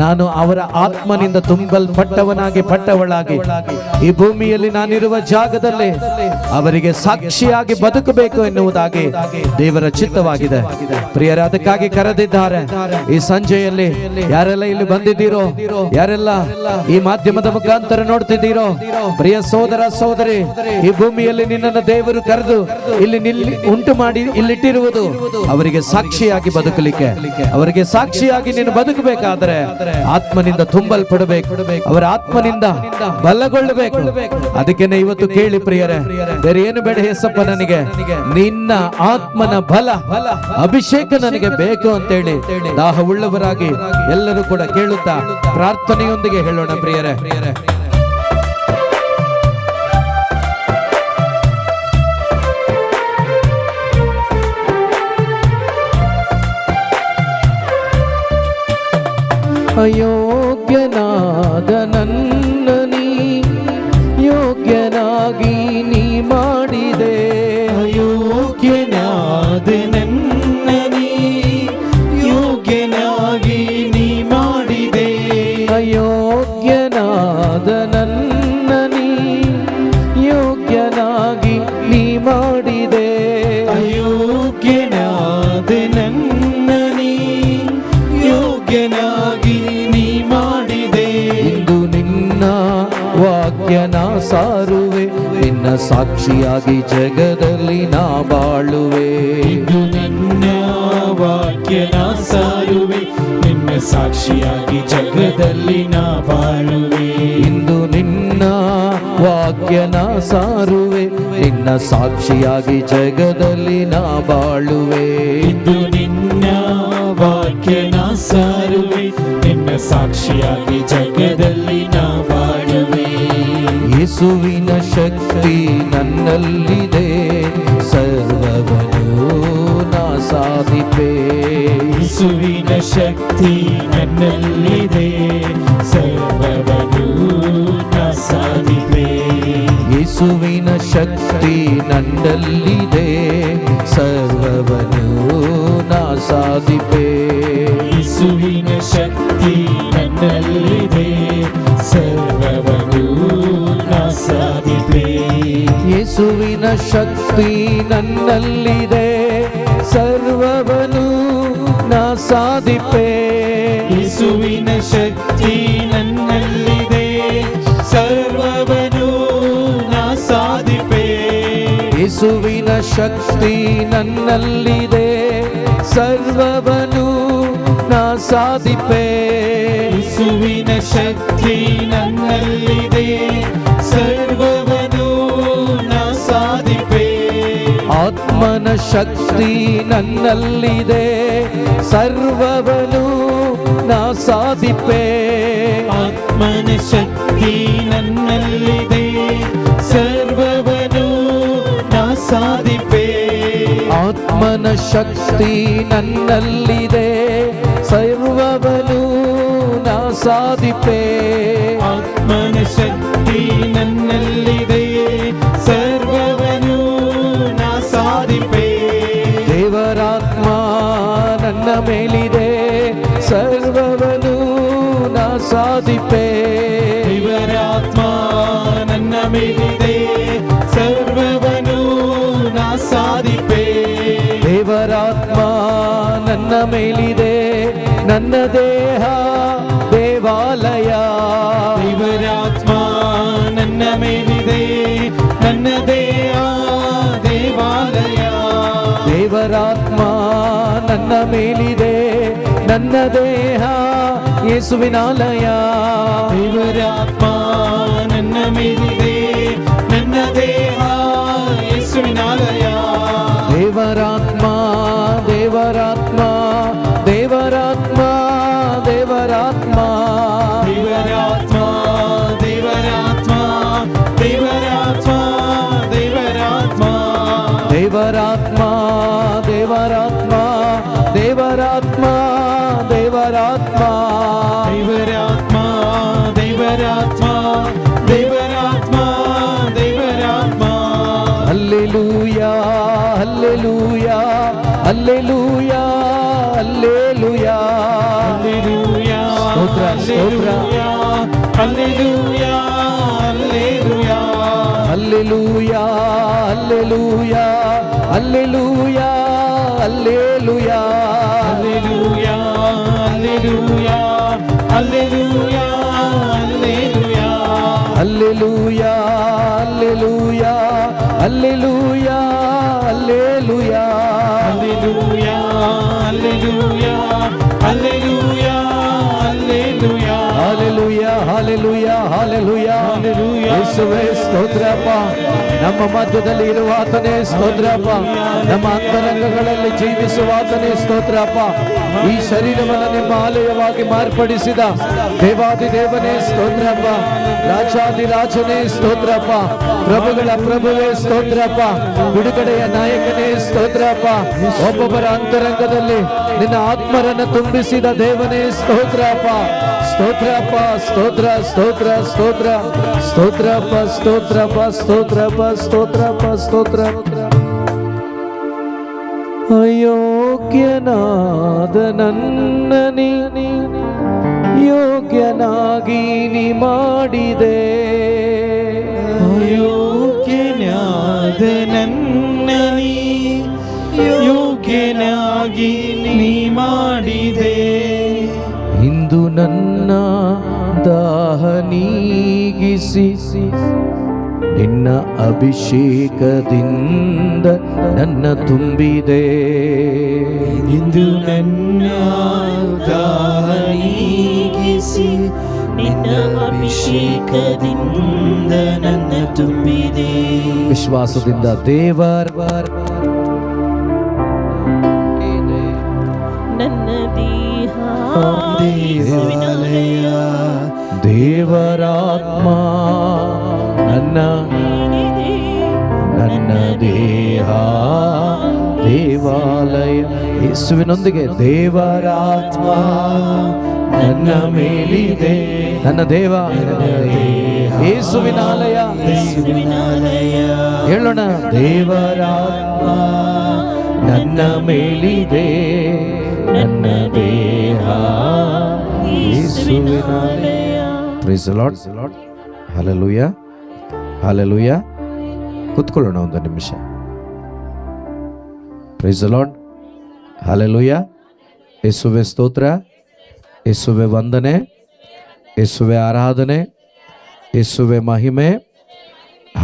ನಾನು ಅವರ ಆತ್ಮನಿಂದ ತುಂಬಲ್ಪಟ್ಟವನಾಗಿ ಪಟ್ಟವಳಾಗಿ ಈ ಭೂಮಿಯಲ್ಲಿ ನಾನಿರುವ ಜಾಗದಲ್ಲಿ ಅವರಿಗೆ ಸಾಕ್ಷಿಯಾಗಿ ಬದುಕಬೇಕು ಎನ್ನುವುದಾಗಿ ದೇವರ ಚಿತ್ತವಾಗಿದೆ ಪ್ರಿಯರೇ. ಅದಕ್ಕಾಗಿ ಕರೆದಿದ್ದಾರೆ. ಈ ಸಂಜೆಯಲ್ಲಿ ಯಾರೆಲ್ಲ ಇಲ್ಲಿ ಬಂದಿದ್ದೀರೋ, ಯಾರೆಲ್ಲ ಈ ಮಾಧ್ಯಮದ ಮುಖಾಂತರ ನೋಡ್ತಿದ್ದೀರೋ, ಪ್ರಿಯ ಸಹೋದರ ಸಹೋದರಿ, ಈ ಭೂಮಿಯಲ್ಲಿ ನಿನ್ನನ್ನು ದೇವರು ಕರೆದು ಇಲ್ಲಿ ಉಂಟು ಮಾಡಿ ಇಲ್ಲಿಟ್ಟಿರುವುದು ಅವರಿಗೆ ಸಾಕ್ಷಿಯಾಗಿ ಬದುಕಲಿಕ್ಕೆ. ಅವರಿಗೆ ಸಾಕ್ಷಿಯಾಗಿ ನೀನು ಬದುಕಬೇಕಾದರೆ ಆತ್ಮನಿಂದ ತುಂಬಲ್ಪಡಬೇಕು, ಅವರ ಆತ್ಮನಿಂದ ಬಲಗೊಳ್ಳಬೇಕು. ಅದಕ್ಕೇನೆ ಇವತ್ತು ಕೇಳಿ ಪ್ರಿಯರೇ, ಬೇರೆ ಏನು ಬೇಡ ಯೇಸಪ್ಪ, ನನಗೆ ನಿನ್ನ ಆತ್ಮನ ಬಲ ಅಭಿಷೇಕ ನನಗೆ ಬೇಕು ಅಂತೇಳಿ ದಾಹವುಳ್ಳವರಾಗಿ ಎಲ್ಲರೂ ಕೂಡ ಕೇಳುತ್ತಾ ಪ್ರಾರ್ಥನೆಯೊಂದಿಗೆ ಹೇಳೋಣ ಪ್ರಿಯರೇ. ಅಯೋಗ್ಯನಾದ ನನ್ನ ನೀ ಯೋಗ್ಯನಾಗಿ ನೀ ಮಾಡಿದೆ, ಅಯೋಗ್ಯನಾದ ನನ್ನ ನೀ ಯೋಗ್ಯನಾಗಿ ನೀ ಮಾಡಿದೆ, ಅಯೋಗ್ಯನಾದ ನನ್ನ ನೀ ಯೋಗ್ಯನಾಗಿ ನೀ ಮಾಡಿದೆ, ಅಯೋಗ್ಯನಾದ ನನ್ನ ನೀ ಯೋಗ್ಯನಾಗಿ ನೀ ಮಾಡಿದೆ. ಇಂದು ನಿನ್ನ ವಾಕ್ಯನ ಸಾರುವೆ, ನಿನ್ನ ಸಾಕ್ಷಿಯಾಗಿ ಜಗದಲ್ಲಿ ನಾ ಬಾಳುವೆ. ಇಂದು ನಿನ್ನ ವಾಕ್ಯನ ಸಾರುವೆ, ನಿನ್ನ ಸಾಕ್ಷಿಯಾಗಿ ಜಗದಲ್ಲಿ ನಾ ಬಾಳುವೆ. ಇಂದು ನಿನ್ನ ವಾಕ್ಯನ ಸಾರುವೆ, ನಿನ್ನ ಸಾಕ್ಷಿಯಾಗಿ ಜಗದಲ್ಲಿ ನಾ ಬಾಳುವೆ. ಇಂದು ನಿನ್ನ ವಾಕ್ಯನ ಸಾರುವೆ, ನಿನ್ನ ಸಾಕ್ಷಿಯಾಗಿ ಜಗದಲ್ಲಿ ನಾ ಬಾಳುವೆ. ಯೇಸುವಿನ ಶಕ್ತಿ ನನ್ನಲ್ಲಿದೆ, ಸರ್ವವನ್ನು ನಾ ಸಾಧಿಪೆ. ಯೇಸುವಿನ ಶಕ್ತಿ ನನ್ನಲ್ಲಿದೆ, ಸರ್ವವನ್ನು ನಾ ಸಾಧಿಪೆ. ಯೇಸುವಿನ ಶಕ್ತಿ ನನ್ನಲ್ಲಿದೆ, ಸರ್ವವನ್ನು ನಾ ಸಾಧಿಪೆ. ಯೇಸುವಿನ ಶಕ್ತಿ ನನ್ನಲ್ಲಿದೆ, ಸರ್ವವನ್ನು ನಾ ಸಾಧಿಪೆ. ಯೇಸುವಿನ ಶಕ್ತಿ ನನ್ನಲ್ಲಿದೆ, ಸರ್ವವನ್ನು ನಾ ಸಾಧಿಪೆ. ಯೇಸುವಿನ ಶಕ್ತಿ ನನ್ನಲ್ಲಿದೆ, ಸರ್ವವನ್ನು ನಾ ಸಾಧಿಪೆ. ಯೇಸುವಿನ ಶಕ್ತಿ ನನ್ನಲ್ಲಿದೆ, ಸರ್ವವನ್ನು ನಾ ಸಾಧಿಪೆ. ಯೇಸುವಿನ ಶಕ್ತಿ ನನ್ನಲ್ಲಿದೆ, ಸರ್ವವನ್ನು ನಾ ಸಾಧಿಪೆ. ಆತ್ಮನ ಶಕ್ತಿ ನನ್ನಲ್ಲಿದೆ, ಸರ್ವವನ್ನು ನಾ ಸಾಧಿಪೆ. ಆತ್ಮನ ಶಕ್ತಿ ನನ್ನಲ್ಲಿದೆ, ಸರ್ವವನ್ನು ನಾ ಸಾಧಿಪೆ. ಆತ್ಮನ ಶಕ್ತಿ ನನ್ನಲ್ಲಿದೆ, ಸರ್ವವನ್ನು ನಾ ಸಾಧಿಪೆ. ಆತ್ಮನ ಶಕ್ತಿ ನನ್ನಲ್ಲಿದೆ, ಸರ್ವವನ್ನು ನಾ ಸಾಧಿಪೆ. ದೇವರಾತ್ಮ ನನ್ನ ಮೇಲಿದೆ, ಸರ್ವವನ್ನು ನಾ ಸಾಧಿಪೆ. ದೇವರಾತ್ಮ ನನ್ನ ಮೇಲಿದೆ, ಸರ್ವವನ್ನು ನಾ ಸಾಧಿಪೆ. ದೇವರಾತ್ಮ ನನ್ನ ಮೇಲಿದೆ, ನನ್ನ ದೇಹ ದೇವಾಲಯ. ದೇವರಾತ್ಮ ನನ್ನ ಮೇಲಿದೆ, ನನ್ನ ದೇಹ ದೇವಾಲಯ. ದೇವರಾತ್ಮ ನನ್ನ ಮೇಲಿದೆ, ನನ್ನ ದೇಹ ಯೇಸುವಿನಾಲಯ. ದೇವರಾತ್ಮ ನನ್ನ ಮೇಲಿದೆ, ನನ್ನ ದೇಹ ಯೇಸುವಿನಾಲಯ. ದೇವರಾತ್ಮ ದೇವರಾತ್ಮ ದೇವರಾತ್ಮ ದೇವರಾತ್ಮ ದೇವರಾತ್ಮ ದೇವರಾತ್ಮ ದೇವರಾತ್ಮ ದೇವರಾತ್ಮ ದೇವರಾತ್ಮ ದೇವರಾತ್ಮ ದೇವರಾತ್ಮ ದೇವರಾತ್ಮ ದೇವರಾತ್ಮ ದೇವರಾತ್ಮ ದೇವರಾತ್ಮ ದೇವರಾತ್ಮ hallelujah hallelujah hallelujah hallelujah hallelujah ಸ್ತೋತ್ರ ಸ್ತೋತ್ರ hallelujah hallelujah hallelujah hallelujah hallelujah hallelujah hallelujah hallelujah hallelujah hallelujah hallelujah hallelujah hallelujah hallelujah hallelujah hallelujah hallelujah hallelujah hallelujah hallelujah hallelujah ಯೇಸುವೇ ಸ್ತೋತ್ರಪ್ಪ. ನಮ್ಮ ಮಧ್ಯದಲ್ಲಿ ಇರುವ ಆತನೇ ಸ್ತೋತ್ರಪ್ಪ. ನಮ್ಮ ಅಂತರಂಗಗಳಲ್ಲಿ ಜೀವಿಸುವ ಆತನೇ ಸ್ತೋತ್ರಪ್ಪ. ಈ ಶರೀರವನ್ನು ನಿಮ್ಮ ಆಲಯವಾಗಿ ಮಾರ್ಪಡಿಸಿದ ದೇವಾದಿ ದೇವನೇ ಸ್ತೋತ್ರಪ್ಪ. ರಾಜಾದಿರಾಜನೇ ಸ್ತೋತ್ರಪ್ಪ. ಪ್ರಭುಗಳ ಪ್ರಭುವೇ ಸ್ತೋತ್ರಪ್ಪ. ಬಿಡುಗಡೆಯ ನಾಯಕನೇ ಸ್ತೋತ್ರಪ್ಪ. ಒಬ್ಬೊಬ್ಬರ ಅಂತರಂಗದಲ್ಲಿ ನಿನ್ನ ಆತ್ಮರನ್ನು ತುಂಬಿಸಿದ ದೇವನೇ ಸ್ತೋತ್ರಪ್ಪ. ಸ್ತೋತ್ರಪ್ಪ ಸ್ತೋತ್ರ ಸ್ತೋತ್ರ ಸ್ತೋತ್ರ ಸ್ತೋತ್ರಪ್ಪ ಸ್ತೋತ್ರಪ್ಪ ಸ್ತೋತ್ರಪ್ಪ ಸ್ತೋತ್ರಪ್ಪ ಸ್ತೋತ್ರ. ಅಯೋಗ್ಯನಾದ ನನ್ನನಿ ಯೋಗ್ಯನಾಗಿ ನೀ ಮಾಡಿದೆ. ಯೋಗ್ಯನಾದ ನನ್ನನಿ ಯೋಗ್ಯನಾಗಿ ನೀ ಮಾಡಿದೆ. ಇಂದು ನನ್ನ ದಾಹ ನೀಗಿಸಿ ನಿನ್ನ ಅಭಿಷೇಕದಿಂದ ನನ್ನ ತುಂಬಿದೆ. ಇಂದು ನನ್ನ ದಾಹ ನೀಗಿಸಿ ನಿನ್ನ ಅಭಿಷೇಕದಿಂದ ನನ್ನ ತುಂಬಿದೆ. ವಿಶ್ವಾಸದಿಂದ ದೇವರ ನನ್ನ ದೇಹ ದೇವಾಲಯ ದೇವರಾತ್ಮ ನನ್ನ ನನ್ನ ದೇಹ ದೇವಾಲಯ. ಯೇಸುವಿನೊಂದಿಗೆ ದೇವರಾತ್ಮ ನನ್ನ ಮೇಲಿದೆ. ನನ್ನ ದೇವ ಯೇಸುವಿನಾಲಯ ಹೇಳೋಣ. ದೇವರಾತ್ಮ ನನ್ನ ಮೇಲಿದೆ. ನನ್ನ ದೇಹ ಯೇಸುವಿನಾಲಯ. Praise the lord. Hallelujah hallelujah. ಕೂತ್ಕೊಳ್ಳೋಣ ಒಂದು ನಿಮಿಷ. Praise the lord. ಹಲ್ಲೆಲೂಯಾ. ಯೇಸುವೆ ಸ್ತೋತ್ರ, ಯೇಸುವೆ ವಂದನೆ, ಯೇಸುವೆ ಆರಾಧನೆ, ಯೇಸುವೆ ಮಹಿಮೆ.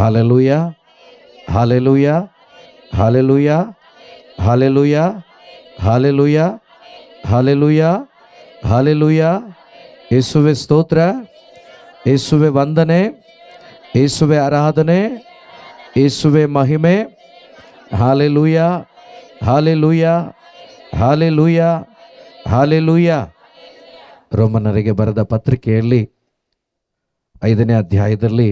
Hallelujah hallelujah hallelujah hallelujah hallelujah hallelujah hallelujah. ಯೇಸುವೆ ಸ್ತೋತ್ರ, ಯೇಸುವೆ ವಂದನೆ, ಯೇಸುವೆ ಆರಾಧನೆ, ಯೇಸುವೆ ಮಹಿಮೆ. Hallelujah hallelujah hallelujah hallelujah. ರೋಮನ್ನರಿಗೆ ಬರೆದ ಪತ್ರಿಕೆಯಲ್ಲಿ 5ನೇ ಅಧ್ಯಾಯದಲ್ಲಿ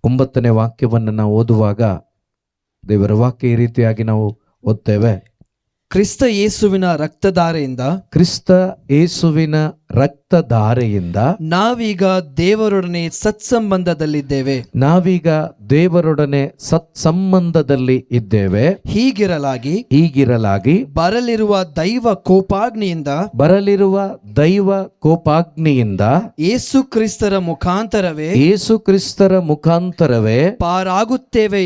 9ನೇ ವಾಕ್ಯವನ್ನು ನಾವು ಓದುವಾಗ ದೇವರ ವಾಕ್ಯ ಈ ರೀತಿಯಾಗಿ ನಾವು ಓದ್ತೇವೆ. ಕ್ರಿಸ್ತ ಯೇಸುವಿನ ರಕ್ತಧಾರೆಯಿಂದ ಕ್ರಿಸ್ತ ಯೇಸುವಿನ ರಕ್ತಧಾರೆಯಿಂದ ನಾವೀಗ ದೇವರೊಡನೆ ಸತ್ಸಂಬಂಧದಲ್ಲಿದ್ದೇವೆ. ನಾವೀಗ ದೇವರೊಡನೆ ಸತ್ಸಂಬಂಧದಲ್ಲಿ ಇದ್ದೇವೆ. ಹೀಗಿರಲಾಗಿ ಬರಲಿರುವ ದೈವ ಕೋಪಾಗ್ನಿಯಿಂದ ಯೇಸು ಕ್ರಿಸ್ತರ ಮುಖಾಂತರವೇ ಪಾರಾಗುತ್ತೇವೆ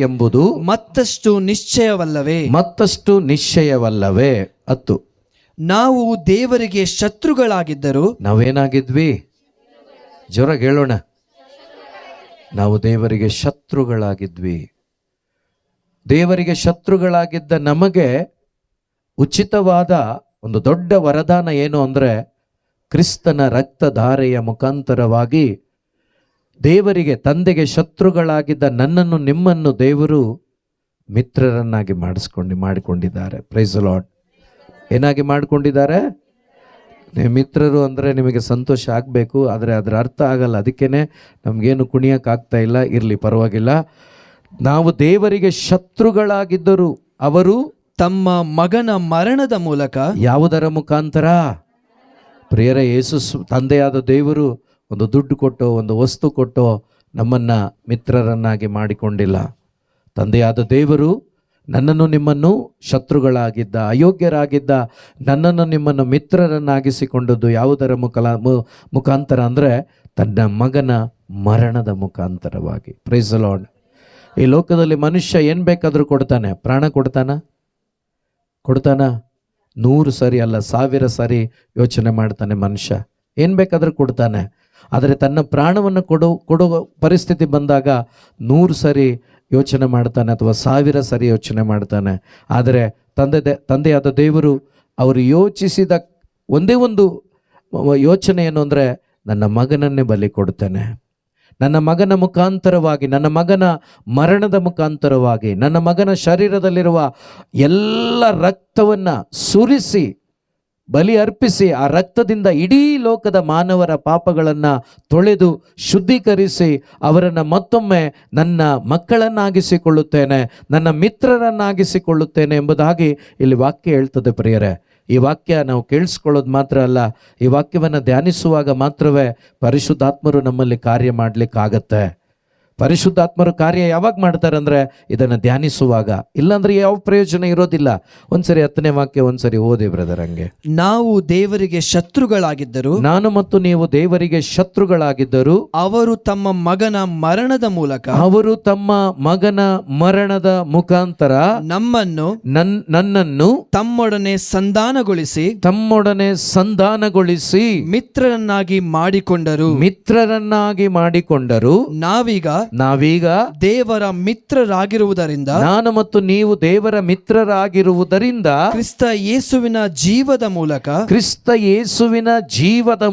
ಎಂಬುದು ಮತ್ತಷ್ಟು ನಿಶ್ಚಯವಲ್ಲವೇ. 10 ನಾವು ದೇವರಿಗೆ ಶತ್ರುಗಳಾಗಿದ್ದರು. ನಾವೇನಾಗಿದ್ವಿ? ಜೋರಾಗಿ ಹೇಳೋಣ. ನಾವು ದೇವರಿಗೆ ಶತ್ರುಗಳಾಗಿದ್ವಿ. ದೇವರಿಗೆ ಶತ್ರುಗಳಾಗಿದ್ದ ನಮಗೆ ಉಚಿತವಾದ ಒಂದು ದೊಡ್ಡ ವರದಾನ ಏನು ಅಂದರೆ, ಕ್ರಿಸ್ತನ ರಕ್ತಧಾರೆಯ ಮುಖಾಂತರವಾಗಿ ದೇವರಿಗೆ ತಂದೆಗೆ ಶತ್ರುಗಳಾಗಿದ್ದ ನನ್ನನ್ನು ನಿಮ್ಮನ್ನು ದೇವರು ಮಿತ್ರರನ್ನಾಗಿ ಮಾಡಿಕೊಂಡಿದ್ದಾರೆ. Praise the Lord. ಏನಾಗಿ ಮಾಡಿಕೊಂಡಿದ್ದಾರೆ? ನೀವು ಮಿತ್ರರು ಅಂದರೆ ನಿಮಗೆ ಸಂತೋಷ ಆಗಬೇಕು, ಆದರೆ ಅದರ ಅರ್ಥ ಆಗಲ್ಲ. ಅದಕ್ಕೇ ನಮಗೇನು ಕುಣಿಯೋಕ್ಕಾಗ್ತಾ ಇಲ್ಲ. ಇರಲಿ, ಪರವಾಗಿಲ್ಲ. ನಾವು ದೇವರಿಗೆ ಶತ್ರುಗಳಾಗಿದ್ದರು, ಅವರು ತಮ್ಮ ಮಗನ ಮರಣದ ಮೂಲಕ ಯಾವುದರ ಮುಖಾಂತರ? ಪ್ರಿಯರ, ಯೇಸು ತಂದೆಯಾದ ದೇವರು ಒಂದು ದುಡ್ಡು ಕೊಟ್ಟೋ ಒಂದು ವಸ್ತು ಕೊಟ್ಟೋ ನಮ್ಮನ್ನ ಮಿತ್ರರನ್ನಾಗಿ ಮಾಡಿಕೊಂಡಿಲ್ಲ. ತಂದೆಯಾದ ದೇವರು ನನ್ನನ್ನು ನಿಮ್ಮನ್ನು ಶತ್ರುಗಳಾಗಿದ್ದ ಅಯೋಗ್ಯರಾಗಿದ್ದ ನನ್ನನ್ನು ನಿಮ್ಮನ್ನು ಮಿತ್ರರನ್ನಾಗಿಸಿಕೊಂಡದ್ದು ಯಾವುದರ ಮುಖಾಂತರ ಅಂದರೆ ತನ್ನ ಮಗನ ಮರಣದ ಮುಖಾಂತರವಾಗಿ. Praise the Lord. ಈ ಲೋಕದಲ್ಲಿ ಮನುಷ್ಯ ಏನು ಬೇಕಾದರೂ ಕೊಡ್ತಾನೆ. ಪ್ರಾಣ ಕೊಡ್ತಾನ? 100 ಸರಿ ಅಲ್ಲ 1000 ಸಾರಿ ಯೋಚನೆ ಮಾಡ್ತಾನೆ ಮನುಷ್ಯ. ಏನು ಬೇಕಾದರೂ ಕೊಡ್ತಾನೆ. ಆದರೆ ತನ್ನ ಪ್ರಾಣವನ್ನು ಕೊಡೋ ಪರಿಸ್ಥಿತಿ ಬಂದಾಗ 100 ಸರಿ ಯೋಚನೆ ಮಾಡ್ತಾನೆ ಅಥವಾ 1000 ಸರಿ ಯೋಚನೆ ಮಾಡ್ತಾನೆ. ಆದರೆ ತಂದೆಯಾದ ದೇವರು ಅವರು ಯೋಚಿಸಿದ ಒಂದೇ ಒಂದು ಯೋಚನೆ ಏನು ಅಂದರೆ, ನನ್ನ ಮಗನನ್ನೇ ಬಲಿ ಕೊಡ್ತೇನೆ. ನನ್ನ ಮಗನ ಮುಖಾಂತರವಾಗಿ, ನನ್ನ ಮಗನ ಮರಣದ ಮುಖಾಂತರವಾಗಿ, ನನ್ನ ಮಗನ ಶರೀರದಲ್ಲಿರುವ ಎಲ್ಲ ರಕ್ತವನ್ನು ಸುರಿಸಿ ಬಲಿ ಅರ್ಪಿಸಿ ಆ ರಕ್ತದಿಂದ ಇಡೀ ಲೋಕದ ಮಾನವರ ಪಾಪಗಳನ್ನು ತೊಳೆದು ಶುದ್ಧೀಕರಿಸಿ ಅವರನ್ನು ಮತ್ತೊಮ್ಮೆ ನನ್ನ ಮಕ್ಕಳನ್ನಾಗಿಸಿಕೊಳ್ಳುತ್ತೇನೆ, ನನ್ನ ಮಿತ್ರರನ್ನಾಗಿಸಿಕೊಳ್ಳುತ್ತೇನೆ ಎಂಬುದಾಗಿ ಇಲ್ಲಿ ವಾಕ್ಯ ಹೇಳ್ತದೆ. ಪ್ರಿಯರೇ, ಈ ವಾಕ್ಯ ನಾವು ಕೇಳಿಸ್ಕೊಳ್ಳೋದು ಮಾತ್ರ ಅಲ್ಲ, ಈ ವಾಕ್ಯವನ್ನು ಧ್ಯಾನಿಸುವಾಗ ಮಾತ್ರವೇ ಪರಿಶುದ್ಧಾತ್ಮರು ನಮ್ಮಲ್ಲಿ ಕಾರ್ಯ ಮಾಡಲಿಕ್ಕಾಗತ್ತೆ. ಪರಿಶುದ್ಧಾತ್ಮರು ಕಾರ್ಯ ಯಾವಾಗ ಮಾಡ್ತಾರೆ ಅಂದರೆ ಇದನ್ನು ಧ್ಯಾನಿಸುವಾಗ. ಇಲ್ಲಾಂದ್ರೆ ಯಾವ ಪ್ರಯೋಜನ ಇರೋದಿಲ್ಲ. ಒಂದ್ಸರಿ 10ನೇ ವಾಕ್ಯ ಒಂದ್ಸರಿ ಓದಿ ಬ್ರದರ್. ಹಂಗೆ, ನಾವು ದೇವರಿಗೆ ಶತ್ರುಗಳಾಗಿದ್ದರು, ನಾನು ಮತ್ತು ನೀವು ದೇವರಿಗೆ ಶತ್ರುಗಳಾಗಿದ್ದರು, ಅವರು ತಮ್ಮ ಮಗನ ಮರಣದ ಮೂಲಕ ಮುಖಾಂತರ ನನ್ನನ್ನು ತಮ್ಮೊಡನೆ ಸಂಧಾನಗೊಳಿಸಿ ಮಿತ್ರರನ್ನಾಗಿ ಮಾಡಿಕೊಂಡರು. ನಾವೀಗ ದೇವರ ಮಿತ್ರರಾಗಿರುವುದರಿಂದ, ನಾನು ಮತ್ತು ನೀವು ದೇವರ ಮಿತ್ರರಾಗಿರುವುದರಿಂದ ಕ್ರಿಸ್ತ ಯೇಸುವಿನ ಜೀವದ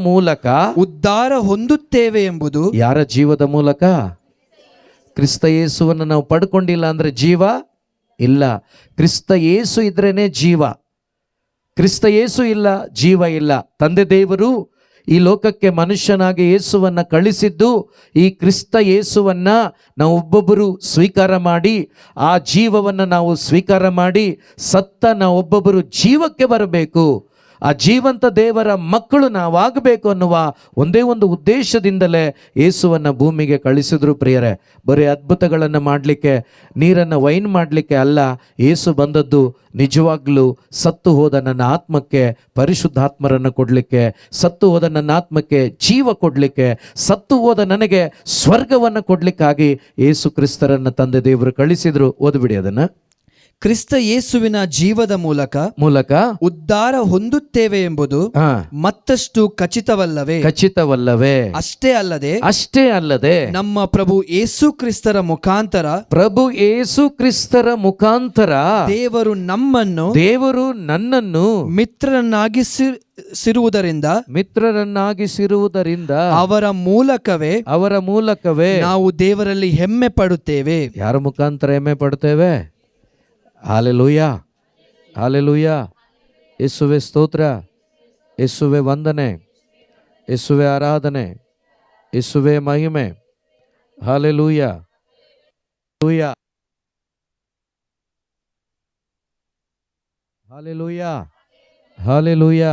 ಮೂಲಕ ಉದ್ಧಾರ ಹೊಂದುತ್ತೇವೆ ಎಂಬುದು. ಯಾರ ಜೀವದ ಮೂಲಕ? ಕ್ರಿಸ್ತ ಯೇಸುವನ್ನು ನಾವು ಪಡ್ಕೊಂಡಿಲ್ಲ ಅಂದ್ರೆ ಜೀವ ಇಲ್ಲ. ಕ್ರಿಸ್ತ ಯೇಸು ಇದ್ರೇನೆ ಜೀವ. ಕ್ರಿಸ್ತ ಯೇಸು ಇಲ್ಲ, ಜೀವ ಇಲ್ಲ. ತಂದೆ ದೇವರು ಈ ಲೋಕಕ್ಕೆ ಮನುಷ್ಯನಾಗಿ ಯೇಸುವನ್ನು ಕಳಿಸಿದ್ದು ಈ ಕ್ರಿಸ್ತ ಯೇಸುವನ್ನು ನಾವು ಒಬ್ಬೊಬ್ಬರು ಸ್ವೀಕಾರ ಮಾಡಿ ಆ ಜೀವವನ್ನು ನಾವು ಸ್ವೀಕಾರ ಮಾಡಿ ಸತ್ತ ನಾವು ಒಬ್ಬೊಬ್ಬರು ಜೀವಕ್ಕೆ ಬರಬೇಕು, ಆ ಜೀವಂತ ದೇವರ ಮಕ್ಕಳು ನಾವಾಗಬೇಕು ಅನ್ನುವ ಒಂದೇ ಒಂದು ಉದ್ದೇಶದಿಂದಲೇ ಯೇಸುವನ್ನು ಭೂಮಿಗೆ ಕಳಿಸಿದ್ರು. ಪ್ರಿಯರೇ, ಬರೀ ಅದ್ಭುತಗಳನ್ನು ಮಾಡಲಿಕ್ಕೆ, ನೀರನ್ನು ವೈನ್ ಮಾಡಲಿಕ್ಕೆ ಅಲ್ಲ. ಯೇಸು ಬಂದದ್ದು ನಿಜವಾಗ್ಲೂ ಸತ್ತು ಹೋದ ನನ್ನ ಆತ್ಮಕ್ಕೆ ಪರಿಶುದ್ಧಾತ್ಮರನ್ನು ಕೊಡಲಿಕ್ಕೆ, ಸತ್ತು ಹೋದ ನನ್ನ ಆತ್ಮಕ್ಕೆ ಜೀವ ಕೊಡಲಿಕ್ಕೆ, ಸತ್ತು ಹೋದ ನನಗೆ ಸ್ವರ್ಗವನ್ನು ಕೊಡಲಿಕ್ಕಾಗಿ ಯೇಸು ಕ್ರಿಸ್ತರನ್ನು ತಂದೆ ದೇವರು ಕಳಿಸಿದ್ರು. ಓದ್ಬಿಡಿ ಅದನ್ನು. ಕ್ರಿಸ್ತ ಯೇಸುವಿನ ಜೀವದ ಮೂಲಕ ಉದ್ಧಾರ ಹೊಂದುತ್ತೇವೆ ಎಂಬುದು ಮತ್ತಷ್ಟು ಖಚಿತವಲ್ಲವೇ? ಅಷ್ಟೇ ಅಲ್ಲದೆ ನಮ್ಮ ಪ್ರಭು ಯೇಸು ಕ್ರಿಸ್ತರ ಮುಖಾಂತರ ದೇವರು ನನ್ನನ್ನು ಮಿತ್ರರನ್ನಾಗಿಸಿರುವುದರಿಂದ ಅವರ ಮೂಲಕವೇ ನಾವು ದೇವರಲ್ಲಿ ಹೆಮ್ಮೆ ಪಡುತ್ತೇವೆ. ಯಾರ ಮುಖಾಂತರ ಹೆಮ್ಮೆ ಪಡುತ್ತೇವೆ? Hallelujah, hallelujah. ಯೇಸುವೆ ಸ್ತೋತ್ರ, ಯೇಸುವೆ ವಂದನೆ, ಯೇಸುವೆ ಆರಾಧನೆ, ಯೇಸುವೆ ಮಹಿಮೆ. Hallelujah, hallelujah, hallelujah,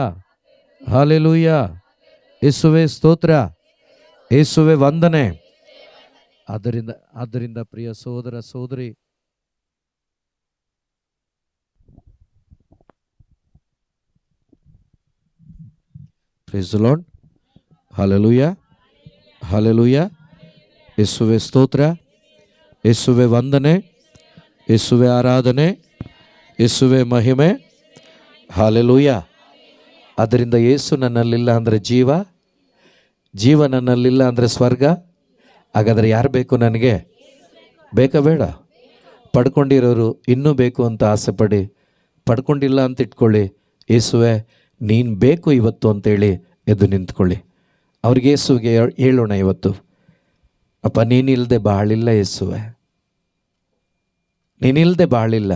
hallelujah. ಯೇಸುವೆ ಸ್ತೋತ್ರ, ಯೇಸುವೆ ವಂದನೆ. ಆದ್ದರಿಂದ ಪ್ರಿಯ ಸಹೋದರ ಸಹೋದರಿ, praise the lord. Hallelujah, hallelujah. ಯೇಸುವೆ ಸ್ತೋತ್ರ, ಯೇಸುವೆ ವಂದನೆ, ಯೇಸುವೆ ಆರಾಧನೆ, ಯೇಸುವೆ ಮಹಿಮೆ. ಹಲ್ಲೆಲೂಯಾ. ಆದ್ದರಿಂದ ಯೇಸು ನನ್ನಲ್ಲಿಲ್ಲ ಅಂದರೆ ಜೀವ ನನ್ನಲ್ಲಿಲ್ಲ ಅಂದರೆ ಸ್ವರ್ಗ. ಹಾಗಾದರೆ ಯಾರು ಬೇಕು ನನಗೆ? ಬೇಕಾ ಬೇಡ? ಪಡ್ಕೊಂಡಿರೋರು ಇನ್ನೂ ಬೇಕು ಅಂತ ಆಸೆ ಪಡಿ, ಪಡ್ಕೊಂಡಿಲ್ಲ ಅಂತ ಇಟ್ಕೊಳ್ಳಿ. ಯೇಸುವೆ ನೀನು ಬೇಕು ಇವತ್ತು ಅಂತೇಳಿ ಎದ್ದು ನಿಂತ್ಕೊಳ್ಳಿ. ಅವ್ರಿಗೆ ಯೇಸುವಿಗೆ ಹೇಳೋಣ ಇವತ್ತು, ಅಪ್ಪ ನೀನಿಲ್ಲದೆ ಬಾಳಿಲ್ಲ ಯೇಸುವೆ, ನೀನಿಲ್ಲದೆ ಬಾಳಿಲ್ಲ.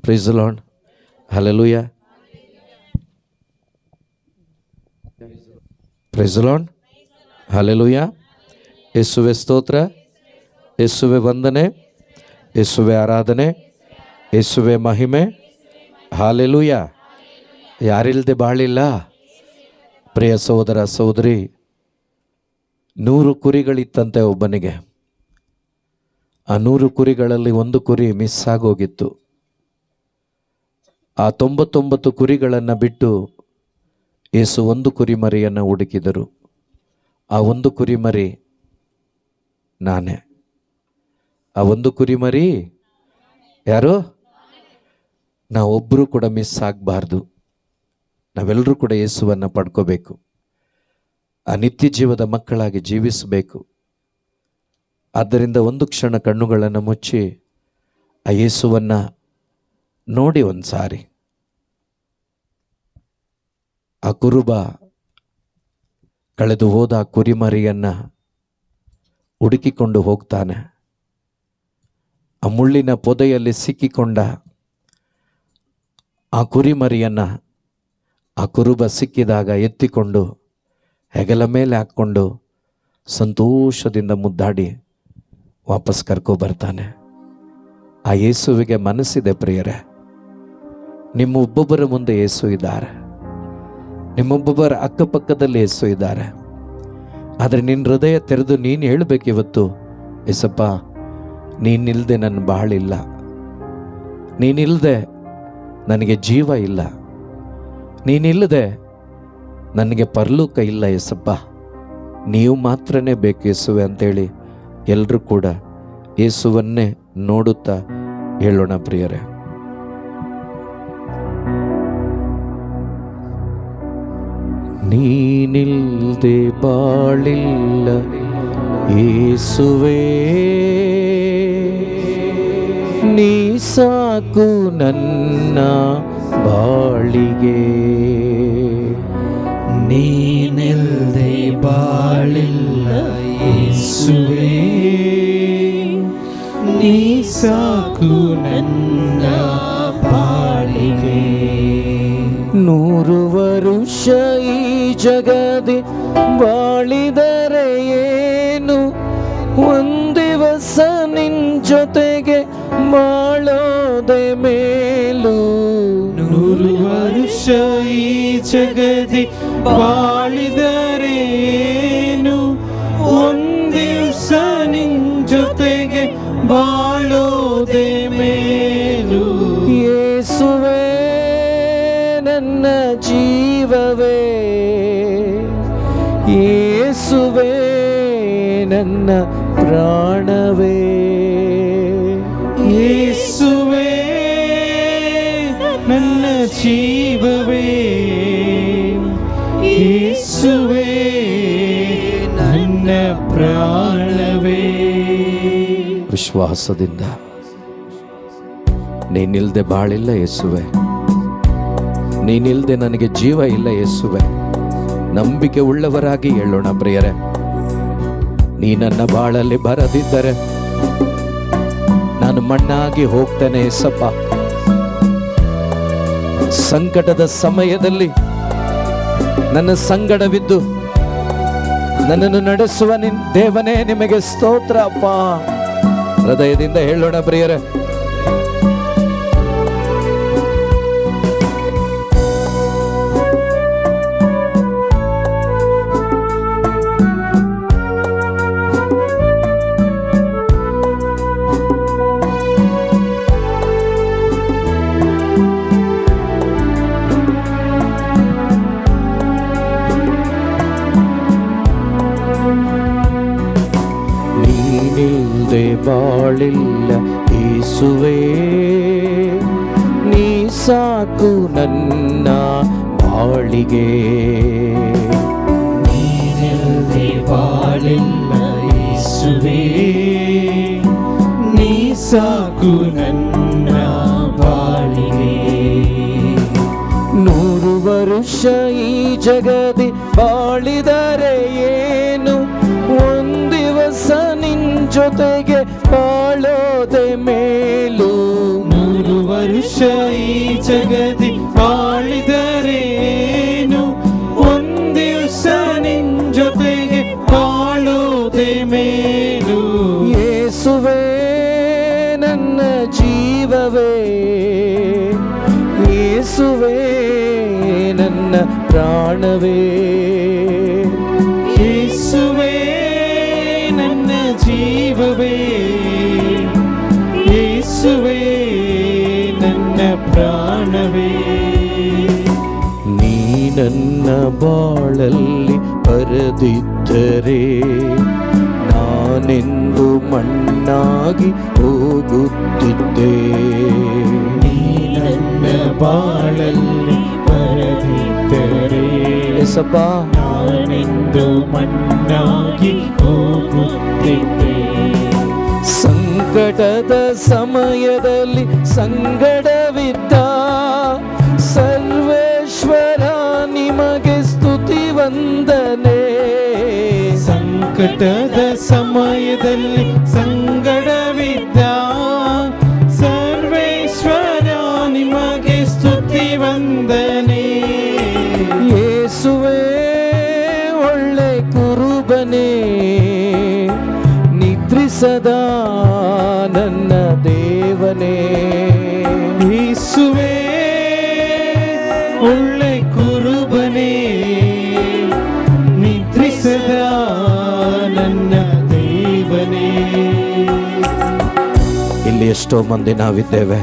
Praise the lord. Hallelujah, praise the lord. Hallelujah. ಯೇಸುವೆ ಸ್ತೋತ್ರ, ಯೇಸುವೆ ವಂದನೆ, ಯೇಸುವೆ ಆರಾಧನೆ, ಯೇಸುವೆ ಮಹಿಮೆ. ಹಾಲೆಲೂಯ. ಯಾರಿಲ್ಲದೆ ಬಾಳಿಲ್ಲ. ಪ್ರಿಯ ಸಹೋದರ ಸಹೋದರಿ, 100 ಕುರಿಗಳಿತ್ತಂತೆ ಒಬ್ಬನಿಗೆ. ಆ 100 ಕುರಿಗಳಲ್ಲಿ 1 ಕುರಿ ಮಿಸ್ ಆಗೋಗಿತ್ತು. ಆ 99 ಕುರಿಗಳನ್ನು ಬಿಟ್ಟು ಯೇಸು 1 ಕುರಿಮರಿಯನ್ನು ಹುಡುಕಿದರು. ಆ 1 ಕುರಿಮರಿ ನಾನೇ. ಆ 1 ಕುರಿಮರಿ ಯಾರು? ನಾವೊಬ್ಬರು ಕೂಡ ಮಿಸ್ ಆಗಬಾರ್ದು. ನಾವೆಲ್ಲರೂ ಕೂಡ ಯೇಸುವನ್ನು ಪಡ್ಕೋಬೇಕು. ಆ ನಿತ್ಯ ಜೀವದ ಮಕ್ಕಳಾಗಿ ಜೀವಿಸಬೇಕು. ಆದ್ದರಿಂದ 1 ಕ್ಷಣ ಕಣ್ಣುಗಳನ್ನು ಮುಚ್ಚಿ ಆ ಯೇಸುವನ್ನು ನೋಡಿ ಒಂದು ಸಾರಿ. ಆ ಕುರುಬ ಕಳೆದು ಹೋದ ಆ ಕುರಿಮರಿಯನ್ನು ಹುಡುಕಿಕೊಂಡು ಹೋಗ್ತಾನೆ. ಆ ಮುಳ್ಳಿನ ಪೊದೆಯಲ್ಲಿ ಸಿಕ್ಕಿಕೊಂಡ ಆ ಕುರಿಮರಿಯನ್ನು ಆ ಕುರುಬ ಸಿಕ್ಕಿದಾಗ ಎತ್ತಿಕೊಂಡು ಹೆಗಲ ಮೇಲೆ ಹಾಕ್ಕೊಂಡು ಸಂತೋಷದಿಂದ ಮುದ್ದಾಡಿ ವಾಪಸ್ ಕರ್ಕೊಬರ್ತಾನೆ. ಆ ಯೇಸುವಿಗೆ ಮನಸ್ಸಿದೆ ಪ್ರಿಯರೇ. ನಿಮ್ಮ ಒಬ್ಬೊಬ್ಬರ ಮುಂದೆ ಯೇಸು ಇದ್ದಾರೆ, ನಿಮ್ಮೊಬ್ಬೊಬ್ಬರ ಅಕ್ಕಪಕ್ಕದಲ್ಲಿ ಯೇಸು ಇದ್ದಾರೆ. ಆದರೆ ನಿನ್ನ ಹೃದಯ ತೆರೆದು ನೀನು ಹೇಳಬೇಕಿವತ್ತು, ಯೇಸಪ್ಪ, ನೀನಿಲ್ಲದೆ ನನ್ನ ಬಾಳಿಲ್ಲ, ನೀನಿಲ್ಲದೆ ನನಗೆ ಜೀವ ಇಲ್ಲ, ನೀನಿಲ್ಲದೆ ನನಗೆ ಪರಲೋಕ ಇಲ್ಲ ಯೇಸಪ್ಪ, ನೀವು ಮಾತ್ರನೇ ಬೇಕು ಯೇಸುವೆ ಅಂತೇಳಿ ಎಲ್ಲರೂ ಕೂಡ ಯೇಸುವನ್ನೇ ನೋಡುತ್ತಾ ಹೇಳೋಣ ಪ್ರಿಯರೇ. ನೀನಿಲ್ಲದೆ ಬಾಳಿಲ್ಲ ಯೇಸುವೇ, ನೀ ಸಾಕು ನನ್ನ ಬಾಳಿಗೆ. ನೀನಿಲ್ಲದೆ ಬಾಳಿಲ್ಲ ಯೇಸುವೇ, ನೀ ಸಾಕು ನನ್ನ ಬಾಳಿಗೆ. 100 ವರುಷ ಈ ಜಗದಿ ಬಾಳಿದರೆ ಏನು, ಒಂದಿವಸ ನಿನ್ ಜೊತೆಗೆ ಬಾಳೋದೆ ಮೇಲು. 100 ವರ್ಷ ಈ ಜಗದಿ ಬಾಳಿದರೇನು, ಒಂದಿವಸ ನಿನ್ ಜೊತೆಗೆ ಬಾಳೋದೆ ಮೇಲು. ಯೇಸುವೇ ನನ್ನ ಜೀವವೇ, ಯೇಸುವೇ ನನ್ನ ಪ್ರಾಣವೇ, ಯೇಸುವೇ ನನ್ನ ಜೀವವೇ, ಯೇಸುವೇ ನನ್ನ ಪ್ರಾಣವೇ. ವಿಶ್ವಾಸದಿಂದ ನೀನಿಲ್ದೆ ಬಾಳಿಲ್ಲ ಯೇಸುವೆ, ನೀನಿಲ್ದೆ ನನಗೆ ಜೀವ ಇಲ್ಲ ಯೇಸುವೆ. ನಂಬಿಕೆ ಉಳ್ಳವರಾಗಿ ಹೇಳೋಣ ಪ್ರಿಯರೇ. ನೀ ನನ್ನ ಬಾಳಲ್ಲಿ ಬರದಿದ್ದರೆ ನಾನು ಮಣ್ಣಾಗಿ ಹೋಗ್ತೇನೆ ಯೇಸಪ್ಪ. ಸಂಕಟದ ಸಮಯದಲ್ಲಿ ನನ್ನ ಸಂಗಡವಿದ್ದು ನನ್ನನ್ನು ನಡೆಸುವ ದೇವನೇ ನಿಮಗೆ ಸ್ತೋತ್ರ ಅಪ್ಪ. ಹೃದಯದಿಂದ ಹೇಳೋಣ ಪ್ರಿಯರೇ. ನೀನಿಲ್ದೆ ಬಾಳಿಲ್ಲ ಯೇಸುವೇ, ನೀ ಸಾಕು ನನ್ನ ಬಾಳಿಗೆ. ನೀನಿಲ್ಲದೆ ಬಾಳಿಲ್ಲ ಯೇಸುವೇ, ನೀ ಸಾಕು ನನ್ನ ಬಾಳಿಗೆ. 100 ವರುಷ ಈ ಜಗದಿ ಬಾಳಿದರೆ ಏನು, ಒಂದಿವಸ ನಿನ್ ಜೊತೆಗೆ ಬಾಳೋದೆ ಮೇಲು. 100 ವರ್ಷ ಈ ಜಗದಿ ಬಾಳಿದರೇನು, ಒಂದಿವಸ ನಿನ್ ಜೊತೆಗೆ ಬಾಳೋದೆ ಮೇಲು. ಯೇಸುವೇ ನನ್ನ ಜೀವವೇ, ಯೇಸುವೇ ನನ್ನ ಪ್ರಾಣವೇ, ಯೇಸುವೇ ನನ್ನ ಜೀವವೇ, ಯೇಸುವೇ ನನ್ನ ಪ್ರಾಣವೇ. ನೀ ನನ್ನ ಬಾಳಲ್ಲಿ ಬರದಿದ್ದರೆ ನಾನೆಂದು ಮಣ್ಣಾಗಿ ಹೋಗುತ್ತಿದ್ದೆ. ನೀ ನನ್ನ ಬಾಳಲ್ಲಿ ಬರದಿದ್ದರೆ ಎಸಪ್ಪ ನಾನೆಂದು ಮಣ್ಣಾಗಿ ಹೋಗುತ್ತಿದ್ದೆ. ಸಂಕಟದ ಸಮಯದಲ್ಲಿ ಸಂಗಡವಿದ್ದ ಸರ್ವೇಶ್ವರ ನಿಮಗೆ ಸ್ತುತಿ ವಂದನೆ. ಸಂಕಟದ ಸಮಯದಲ್ಲಿ ಸಂಗಡವಿದ್ದ ಸರ್ವೇಶ್ವರ ನಿಮಗೆ ಸ್ತುತಿ ವಂದನೆ. ಯೇಸುವೇ ಒಳ್ಳೆ ಕುರುಬನೇ, ನಿದ್ರಿಸದ ನನ್ನ ದೇವನೇ. ಯೇಸುವೇ ಒಳ್ಳೆ ಕುರುಬನೇ, ನಿದ್ರಿಸದ ನನ್ನ ದೇವನೇ. ಇಲ್ಲಿ ಎಷ್ಟೋ ಮಂದಿ ನಾವಿದ್ದೇವೆ,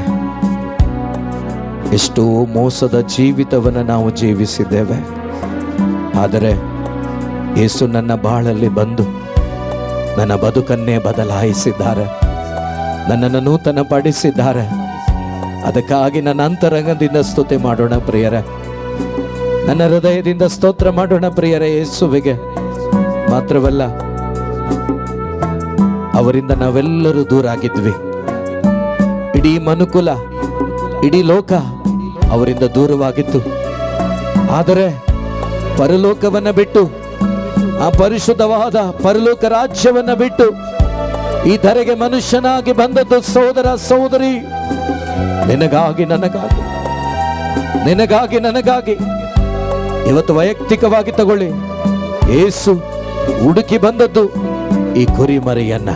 ಎಷ್ಟೋ ಮೋಸದ ಜೀವಿತವನ್ನು ನಾವು ಜೀವಿಸಿದ್ದೇವೆ. ಆದರೆ ಯೇಸು ನನ್ನ ಬಾಳಲ್ಲಿ ಬಂದು ನನ್ನ ಬದುಕನ್ನೇ ಬದಲಾಯಿಸಿದ್ದಾರೆ, ನನ್ನನ್ನು ನೂತನ ಪಡಿಸಿದ್ದಾರೆ. ಅದಕ್ಕಾಗಿ ನನ್ನ ಅಂತರಂಗದಿಂದ ಸ್ತುತಿ ಮಾಡೋಣ ಪ್ರಿಯರೇ, ನನ್ನ ಹೃದಯದಿಂದ ಸ್ತೋತ್ರ ಮಾಡೋಣ ಪ್ರಿಯರೇ. ಯೇಸುವಿಗೆ ಮಾತ್ರವಲ್ಲ, ಅವರಿಂದ ನಾವೆಲ್ಲರೂ ದೂರ ಆಗಿದ್ವಿ. ಇಡೀ ಮನುಕುಲ, ಇಡೀ ಲೋಕ ಅವರಿಂದ ದೂರವಾಗಿತ್ತು. ಆದರೆ ಪರಲೋಕವನ್ನ ಬಿಟ್ಟು, ಆ ಪರಿಶುದ್ಧವಾದ ಪರಲೋಕ ರಾಜ್ಯವನ್ನ ಬಿಟ್ಟು ಈ ಧರೆಗೆ ಮನುಷ್ಯನಾಗಿ ಬಂದದ್ದು ಸಹೋದರ ಸಹೋದರಿ, ನಿನಗಾಗಿ ನನಗಾಗಿ, ನಿನಗಾಗಿ ನನಗಾಗಿ. ಇವತ್ತು ವೈಯಕ್ತಿಕವಾಗಿ ತಗೊಳ್ಳಿ, ಯೇಸು ಹುಡುಕಿ ಬಂದದ್ದು ಈ ಕುರಿಮರಿಯನ್ನ,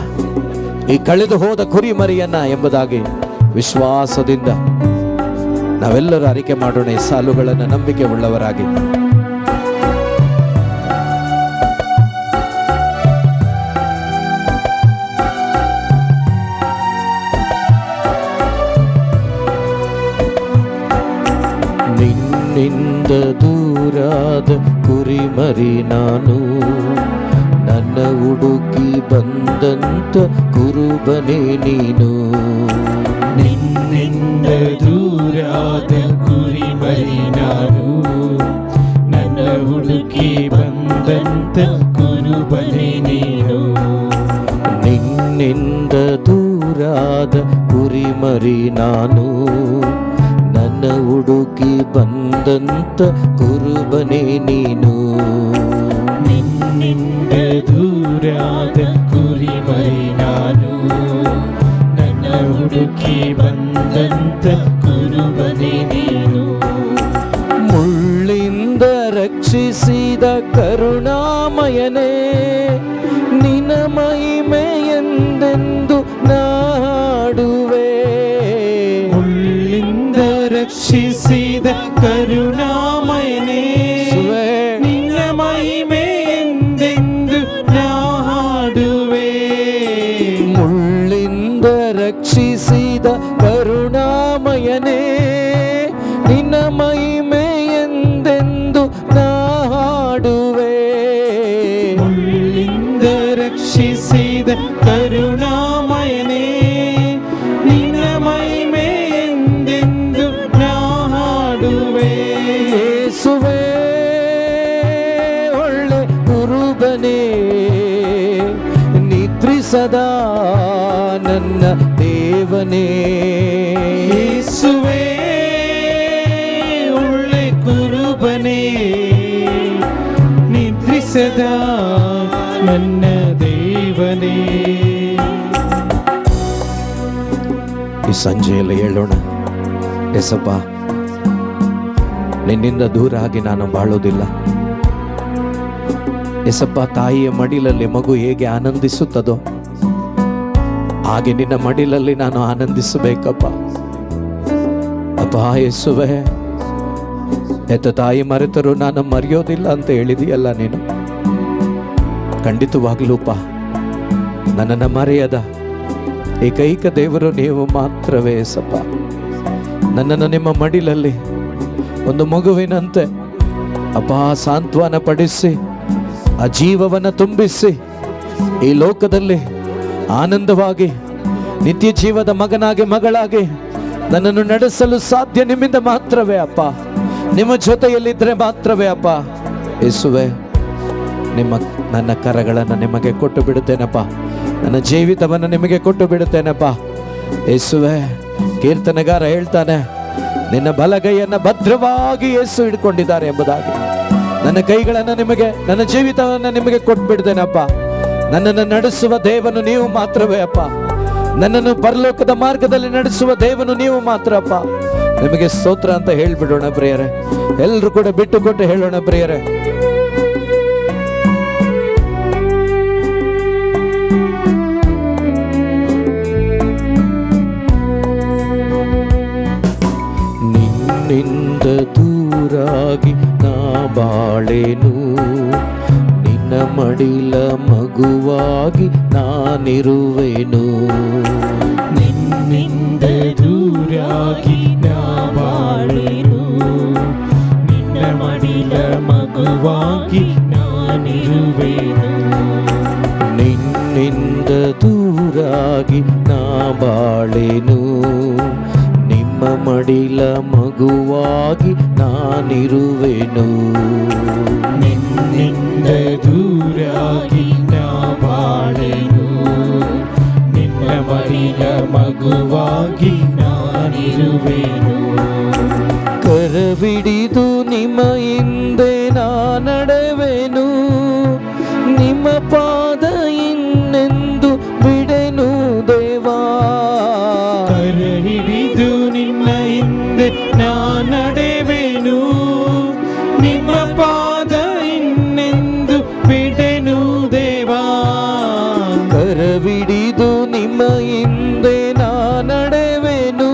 ಈ ಕಳೆದು ಹೋದ ಕುರಿಮರಿಯನ್ನ ಎಂಬುದಾಗಿ ವಿಶ್ವಾಸದಿಂದ ನಾವೆಲ್ಲರೂ ಅರಿಕೆ ಮಾಡೋಣ. ಈ ಸಾಲುಗಳನ್ನು ನಂಬಿಕೆ ಉಳ್ಳವರಾಗಿ. ನಿನ್ನಿಂದ ದೂರಾದ ಕುರಿಮರಿ ನಾನು, ನನ್ನ ಹುಡುಕಿ ಬಂದಂತ ಕುರುಬನೇ ನೀನು. ನಿನ್ನಿಂದ ದೂರಾದ ಕುರಿಮರಿ ನಾನು, ನನ್ನ ಹುಡುಕಿ ಬಂದಂತ ಕುರುಬನೇ ನೀನು. ನಿನ್ನಿಂದ ದೂರಾದ ಕುರಿಮರಿ ನಾನು, ನನ್ನ ಹುಡುಕಿ ಬಂದಂತ ಕುರುಬನೇ ನೀನು. ನಿನ್ನಿಂದ ದೂರಾದ ಕುರಿಮರಿ ನಾನು, ನನ್ನ ಹುಡುಕಿ ಬಂದಂತ ಕುರುಬನೇ ನೀನು. ಮುಳ್ಳಿಂದ ರಕ್ಷಿಸಿದ ಕರುಣಾಮಯನೇ, ನಿನ ಮಹಿಮೆ ಎಂದೆಂದು ನಾಡುವೆ. ಮುಳ್ಳಿಂದ ರಕ್ಷಿಸಿದ ಕರುಣಾಮಯನೇ, ನಿನ್ನ ಮಹಿಮೆ ಎಂದೆಂದು ನಾ ಹಾಡುವೆ. ಮುಳ್ಳಿಂದ ರಕ್ಷಿಸಿದ ಕರುಣಾಮಯನೇ, ನಿನ್ನ ಮಹಿಮೆ ಎಂದೆಂದು ನಾ ಹಾಡುವೆ. ಮುಳ್ಳಿಂದ ರಕ್ಷಿಸಿದ ಕರುಣಾಮಯನೇ, ನಿನ್ನ ಮಹಿಮೆ ಎಂದೆಂದು ನಾ ಹಾಡುವೆ. ಯೇಸುವೇ ಒಳ್ಳೆ ಕುರುಬನೇ, ನಿದ್ರಿಸದ ನನ್ನ ದೇವನೇ. ಯೇಸುವೇ ಒಳ್ಳೆ ಕುರುಬನೇ, ನಿದ್ರಿಸದ ನನ್ನ ದೇವನೇ. ಈ ಸಂಜೆಯಲ್ಲಿ ಹೇಳೋಣ, ಎಸಪ್ಪ ನಿನ್ನಿಂದ ದೂರ ಆಗಿ ನಾನು ಬಾಳೋದಿಲ್ಲ. ಎಸಪ್ಪ, ತಾಯಿಯ ಮಡಿಲಲ್ಲಿ ಮಗು ಹೇಗೆ ಆನಂದಿಸುತ್ತದೋ ಹಾಗೆ ನಿನ್ನ ಮಡಿಲಲ್ಲಿ ನಾನು ಆನಂದಿಸಬೇಕಪ್ಪ. ಅಪ್ಪ ಯೇಸುವೆ, ಹೆತ್ತ ತಾಯಿ ಮರೆತರು ನಾನು ಮರೆಯೋದಿಲ್ಲ ಅಂತ ಹೇಳಿದೆಯಲ್ಲ ನೀನು. ಖಂಡಿತವಾಗ್ಲೂಪ್ಪ, ನನ್ನನ್ನು ಮರೆಯದ ಏಕೈಕ ದೇವರು ನೀವು ಮಾತ್ರವೇ ಸಪ್ಪ. ನನ್ನನ್ನು ನಿಮ್ಮ ಮಡಿಲಲ್ಲಿ ಒಂದು ಮಗುವಿನಂತೆ ಅಪ್ಪ ಸಾಂತ್ವನ ಪಡಿಸಿ, ಆ ಜೀವವನ್ನು ತುಂಬಿಸಿ, ಈ ಲೋಕದಲ್ಲಿ ಆನಂದವಾಗಿ ನಿತ್ಯ ಜೀವದ ಮಗನಾಗಿ ಮಗಳಾಗಿ ನನ್ನನ್ನು ನಡೆಸಲು ಸಾಧ್ಯ ನಿಮ್ಮಿಂದ ಮಾತ್ರವೇ ಅಪ್ಪ. ನಿಮ್ಮ ಜೊತೆಯಲ್ಲಿದ್ದರೆ ಮಾತ್ರವೇ ಅಪ್ಪ. ಯೇಸುವೆ, ನನ್ನ ಕರಗಳನ್ನು ನಿಮಗೆ ಕೊಟ್ಟು ಬಿಡುತ್ತೇನಪ್ಪ. ನನ್ನ ಜೀವಿತವನ್ನು ನಿಮಗೆ ಕೊಟ್ಟು ಬಿಡುತ್ತೇನಪ್ಪ. ಯೇಸುವೆ, ಕೀರ್ತನೆಗಾರ ಹೇಳ್ತಾನೆ, ನಿನ್ನ ಬಲಗೈಯನ್ನು ಭದ್ರವಾಗಿ ಯೇಸು ಹಿಡ್ಕೊಂಡಿದ್ದಾರೆ ಎಂಬುದಾಗಿ. ನನ್ನ ಕೈಗಳನ್ನು ನಿಮಗೆ, ನನ್ನ ಜೀವಿತವನ್ನು ನಿಮಗೆ ಕೊಟ್ಟು ಬಿಡ್ತೇನಪ್ಪ. ನನ್ನನ್ನು ನಡೆಸುವ ದೇವನು ನೀವು ಮಾತ್ರವೇ ಅಪ್ಪ. ನನ್ನನ್ನು ಪರಲೋಕದ ಮಾರ್ಗದಲ್ಲಿ ನಡೆಸುವ ದೇವನು ನೀವು ಮಾತ್ರ ಅಪ್ಪ. ನಿಮಗೆ ಸ್ತೋತ್ರ ಅಂತ ಹೇಳ್ಬಿಡೋಣ ಪ್ರಿಯರೇ. ಎಲ್ಲರೂ ಕೂಡ ಬಿಟ್ಟುಕೊಟ್ಟು ಹೇಳೋಣ ಪ್ರಿಯರೇ. ನಿನ್ನಿಂದ ದೂರಾಗಿ ನಾ ಬಾಳೆನು, ನಿನ್ನ ಮಡಿಲ ಮಗುವಾಗಿ ನಾನಿರುವೆನು. ನಿನ್ನಿಂದ ದೂರಾಗಿ ನಾ ಬಾಳೆನು, ನಿನ್ನ ಮಡಿಲ ಮಗುವಾಗಿ ನಾನಿರುವೆನು. ನಿನ್ನಿಂದ ದೂರಾಗಿ ನಾ ಬಾಳೆನು, ನಿಮ್ಮ ಮಡಿಲ ಮಗುವಾಗಿ ನಾನಿರುವೆನು. ನಿನ್ನಿಂದ ದೂರಾಗಿ ನಾ ಬಾಳೆನು, ನಿನ್ನ ಮಡಿಲ ಮಗುವಾಗಿ ನಾನಿರುವೆನು. ಕರವಿಡಿದು ನಿಮ್ಮ ಹಿಂದೆ ನಾ ನಡೆವೆನು, ನಿಮ್ಮ ಪಾದ ಇನ್ನೆಂದು ಬಿಡೆನು ದೇವಾ. ಕರ ಹಿಡಿದು ನಿನ್ನ ಹಿಂದೆ ನಾ ನಡೆವೆನು, ನಿಮ್ಮ ಪಾದ ಇನ್ನೆಂದು ಬಿಡೆನು ದೇವಾ. ಕರವಿಡಿದು ನಿಮ್ಮ ಹಿಂದೆ ನಾ ನಡೆವೆನು,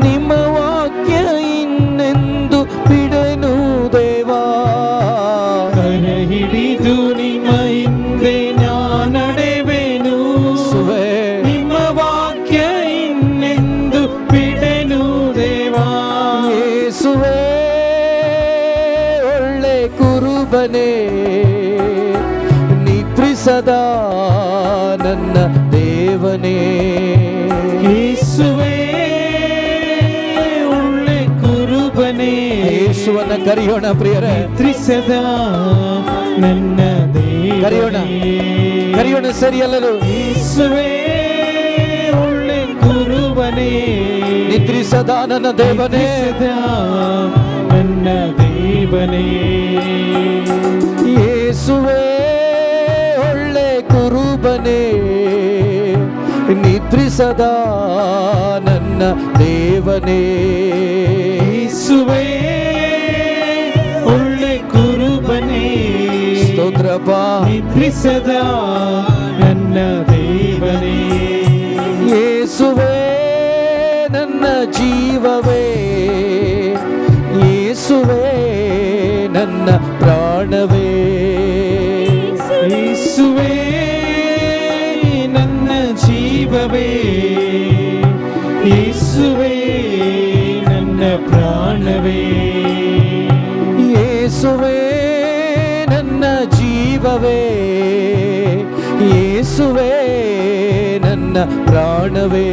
ನಿಮ್ಮ ವಾಕ್ಯ ಇನ್ನೆಂದು ಬಿಡೆನು ದೇವಾ. ಕರ ಹಿಡಿದು ನಿಮ್ಮ ಹಿಂದೆ ನಾ ನಡೆವೆನು, ನಿಮ್ಮ ವಾಕ್ಯ ಇನ್ನೆಂದು ಬಿಡೆನು ದೇವಾ. ಯೇಸುವೇ ಒಳ್ಳೆ ಕುರುಬನೇ, ನಿದ್ರಿಸದ ನನ್ನ ದೇವನೇ. ಯೇಸುವೇ ಒಳ್ಳೆ ಕುರುಬನೇ, ಯೇಸುವನ್ನ ಕರೆಯೋಣ ಪ್ರಿಯರೇ. ನಿದ್ರಿಸದ ನನ್ನ ಕರೆಯೋಣ, ದೇವನೇ. ಕರೆಯೋಣ ಸರಿ ಎಲ್ಲರೂ. ಯೇಸುವೇ ಒಳ್ಳೆ ಕುರುಬನೇ, ನಿದ್ರಿಸದ ನನ್ನ ದೇವನೇ. ನಿದ್ರಿಸದ ನನ್ನ ದೇವನೇ. ಯೇಸುವೇ ಒಳ್ಳೆ ಕುರುಬನೇ, ನಿದ್ರಿಸದ ನನ್ನ ದೇವನೇ. ಯೇಸುವೇ ಒಳ್ಳೆ ಕುರುಬನೇ, ಸ್ತೋತ್ರಪ್ಪ. ನಿದ್ರಿಸದ ನನ್ನ ದೇವನೇ. ಯೇಸುವೇ ನನ್ನ ಜೀವವೇ, ಯೇಸುವೇ ನನ್ನ ಪ್ರಾಣವೇ. ಯೇಸುವೇ ನನ್ನ ಜೀವವೇ, ಯೇಸುವೇ ನನ್ನ ಪ್ರಾಣವೇ. ಯೇಸುವೇ ನನ್ನ ಜೀವವೇ, ಯೇಸುವೇ ನನ್ನ ಪ್ರಾಣವೇ.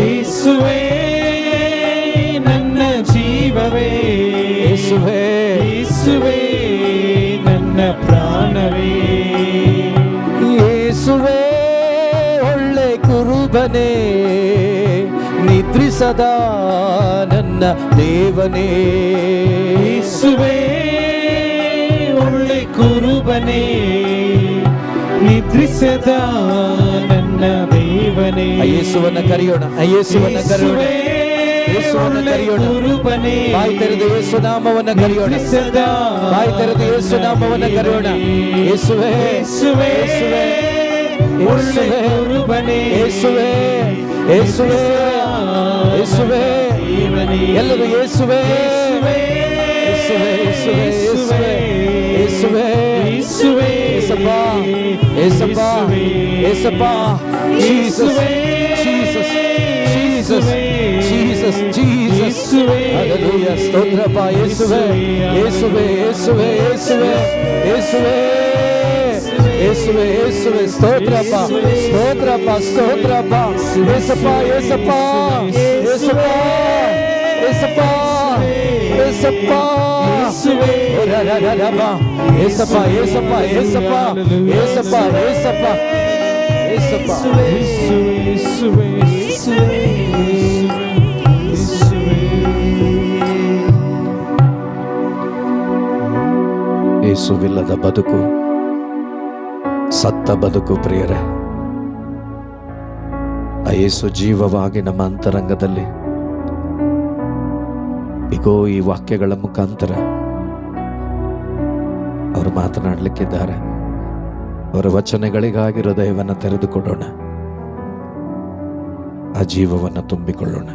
ಯೇಸುವೇ ನನ್ನ ಜೀವವೇ, ಯೇಸುವೇ, ಯೇಸುವೇ ನನ್ನ ಪ್ರಾಣವೇ. ಯೇಸುವೇ ಒಳ್ಳೆ ಕುರುಬನೇ, ನಿದ್ರಿಸದ ನನ್ನ ದೇವನೇ. ಯೇಸುವೇ ಒಳ್ಳೆ ಕುರುಬನೇ, ನಿದ್ರಿಸದ ನನ್ನ ದೇವನೇ. ಯೇಸುವನ್ನ ಕರೆಯೋಣ, ಯೇಸುವನ್ನ ಕರೆಯೋಣ, ಯೇಸುವನ್ನ ಕರೆಯೋಣ. ಕುರುಬನೇ, ಬಾಯಿ ತೆರೆದು ಯೇಸು ನಾಮವನ್ನ ಕರೆಯೋಣ. ಬಾಯಿ ತೆರೆದು ಯೇಸು ನಾಮವನ್ನ ಕರೆಯೋಣ. ಯೇಸುವೇ, ಯೇಸುವೇ ಒಳ್ಳೆ ಯೇಸುವೇ, ಕುರುಬನೇ, ಯೇಸುವೇ, ಯೇಸುವೇ, ಯೇಸುವೇ. ಎಲ್ಲರೂ ಯೇಸುವೇ, ಯೇಸುವೇ ಯೇಸುವೇ ಯೇಸುವೇ ಯೇಸುವೇ ಯೇಸುವೇ ಯೇಸಪ್ಪ ಯೇಸಪ್ಪ ಯೇಸಪ್ಪ Jesus Jesus Jesus Jesus Jesus hallelujah ಸ್ತೋತ್ರಪ್ಪ ಯೇಸುವೇ ಯೇಸುವೇ ಯೇಸುವೇ ಯೇಸುವೇ ಯೇಸುವೇ ಯೇಸುವೇ ಯೇಸುವೇ ಸ್ತೋತ್ರಪ್ಪ ಸ್ತೋತ್ರಪ್ಪ ಸ್ತೋತ್ರಪ್ಪ ಯೇಸಪ್ಪ ಯೇಸಪ್ಪ ಯೇಸಪ್ಪ ಯೇಸಪ್ಪ ಯೇಸಪ್ಪ ಯೇಸಪ್ಪ ಯೇಸಪ್ಪ ಯೇಸಪ್ಪ ಯೇಸಪ್ಪ ಯೇಸಪ್ಪ ಯೇಸಪ್ಪ ಯೇಸುವೇ ಯೇಸುವೇ ಯೇಸುವಿಲ್ಲದ ಬದುಕು ಸತ್ತ ಬದುಕು ಪ್ರಿಯರೇ. ಆ ಯೇಸು ಜೀವವಾಗಿ ನಮ್ಮ ಅಂತರಂಗದಲ್ಲಿ ಇಗೋ ಈ ವಾಕ್ಯಗಳ ಮುಖಾಂತರ ಅವರು ಮಾತನಾಡಲಿಕ್ಕಿದ್ದಾರೆ. ಅವರ ವಚನಗಳಿಗಾಗಿ ಹೃದಯವನ್ನು ತೆರೆದುಕೊಡೋಣ, ಆ ಜೀವವನ್ನು ತುಂಬಿಕೊಳ್ಳೋಣ.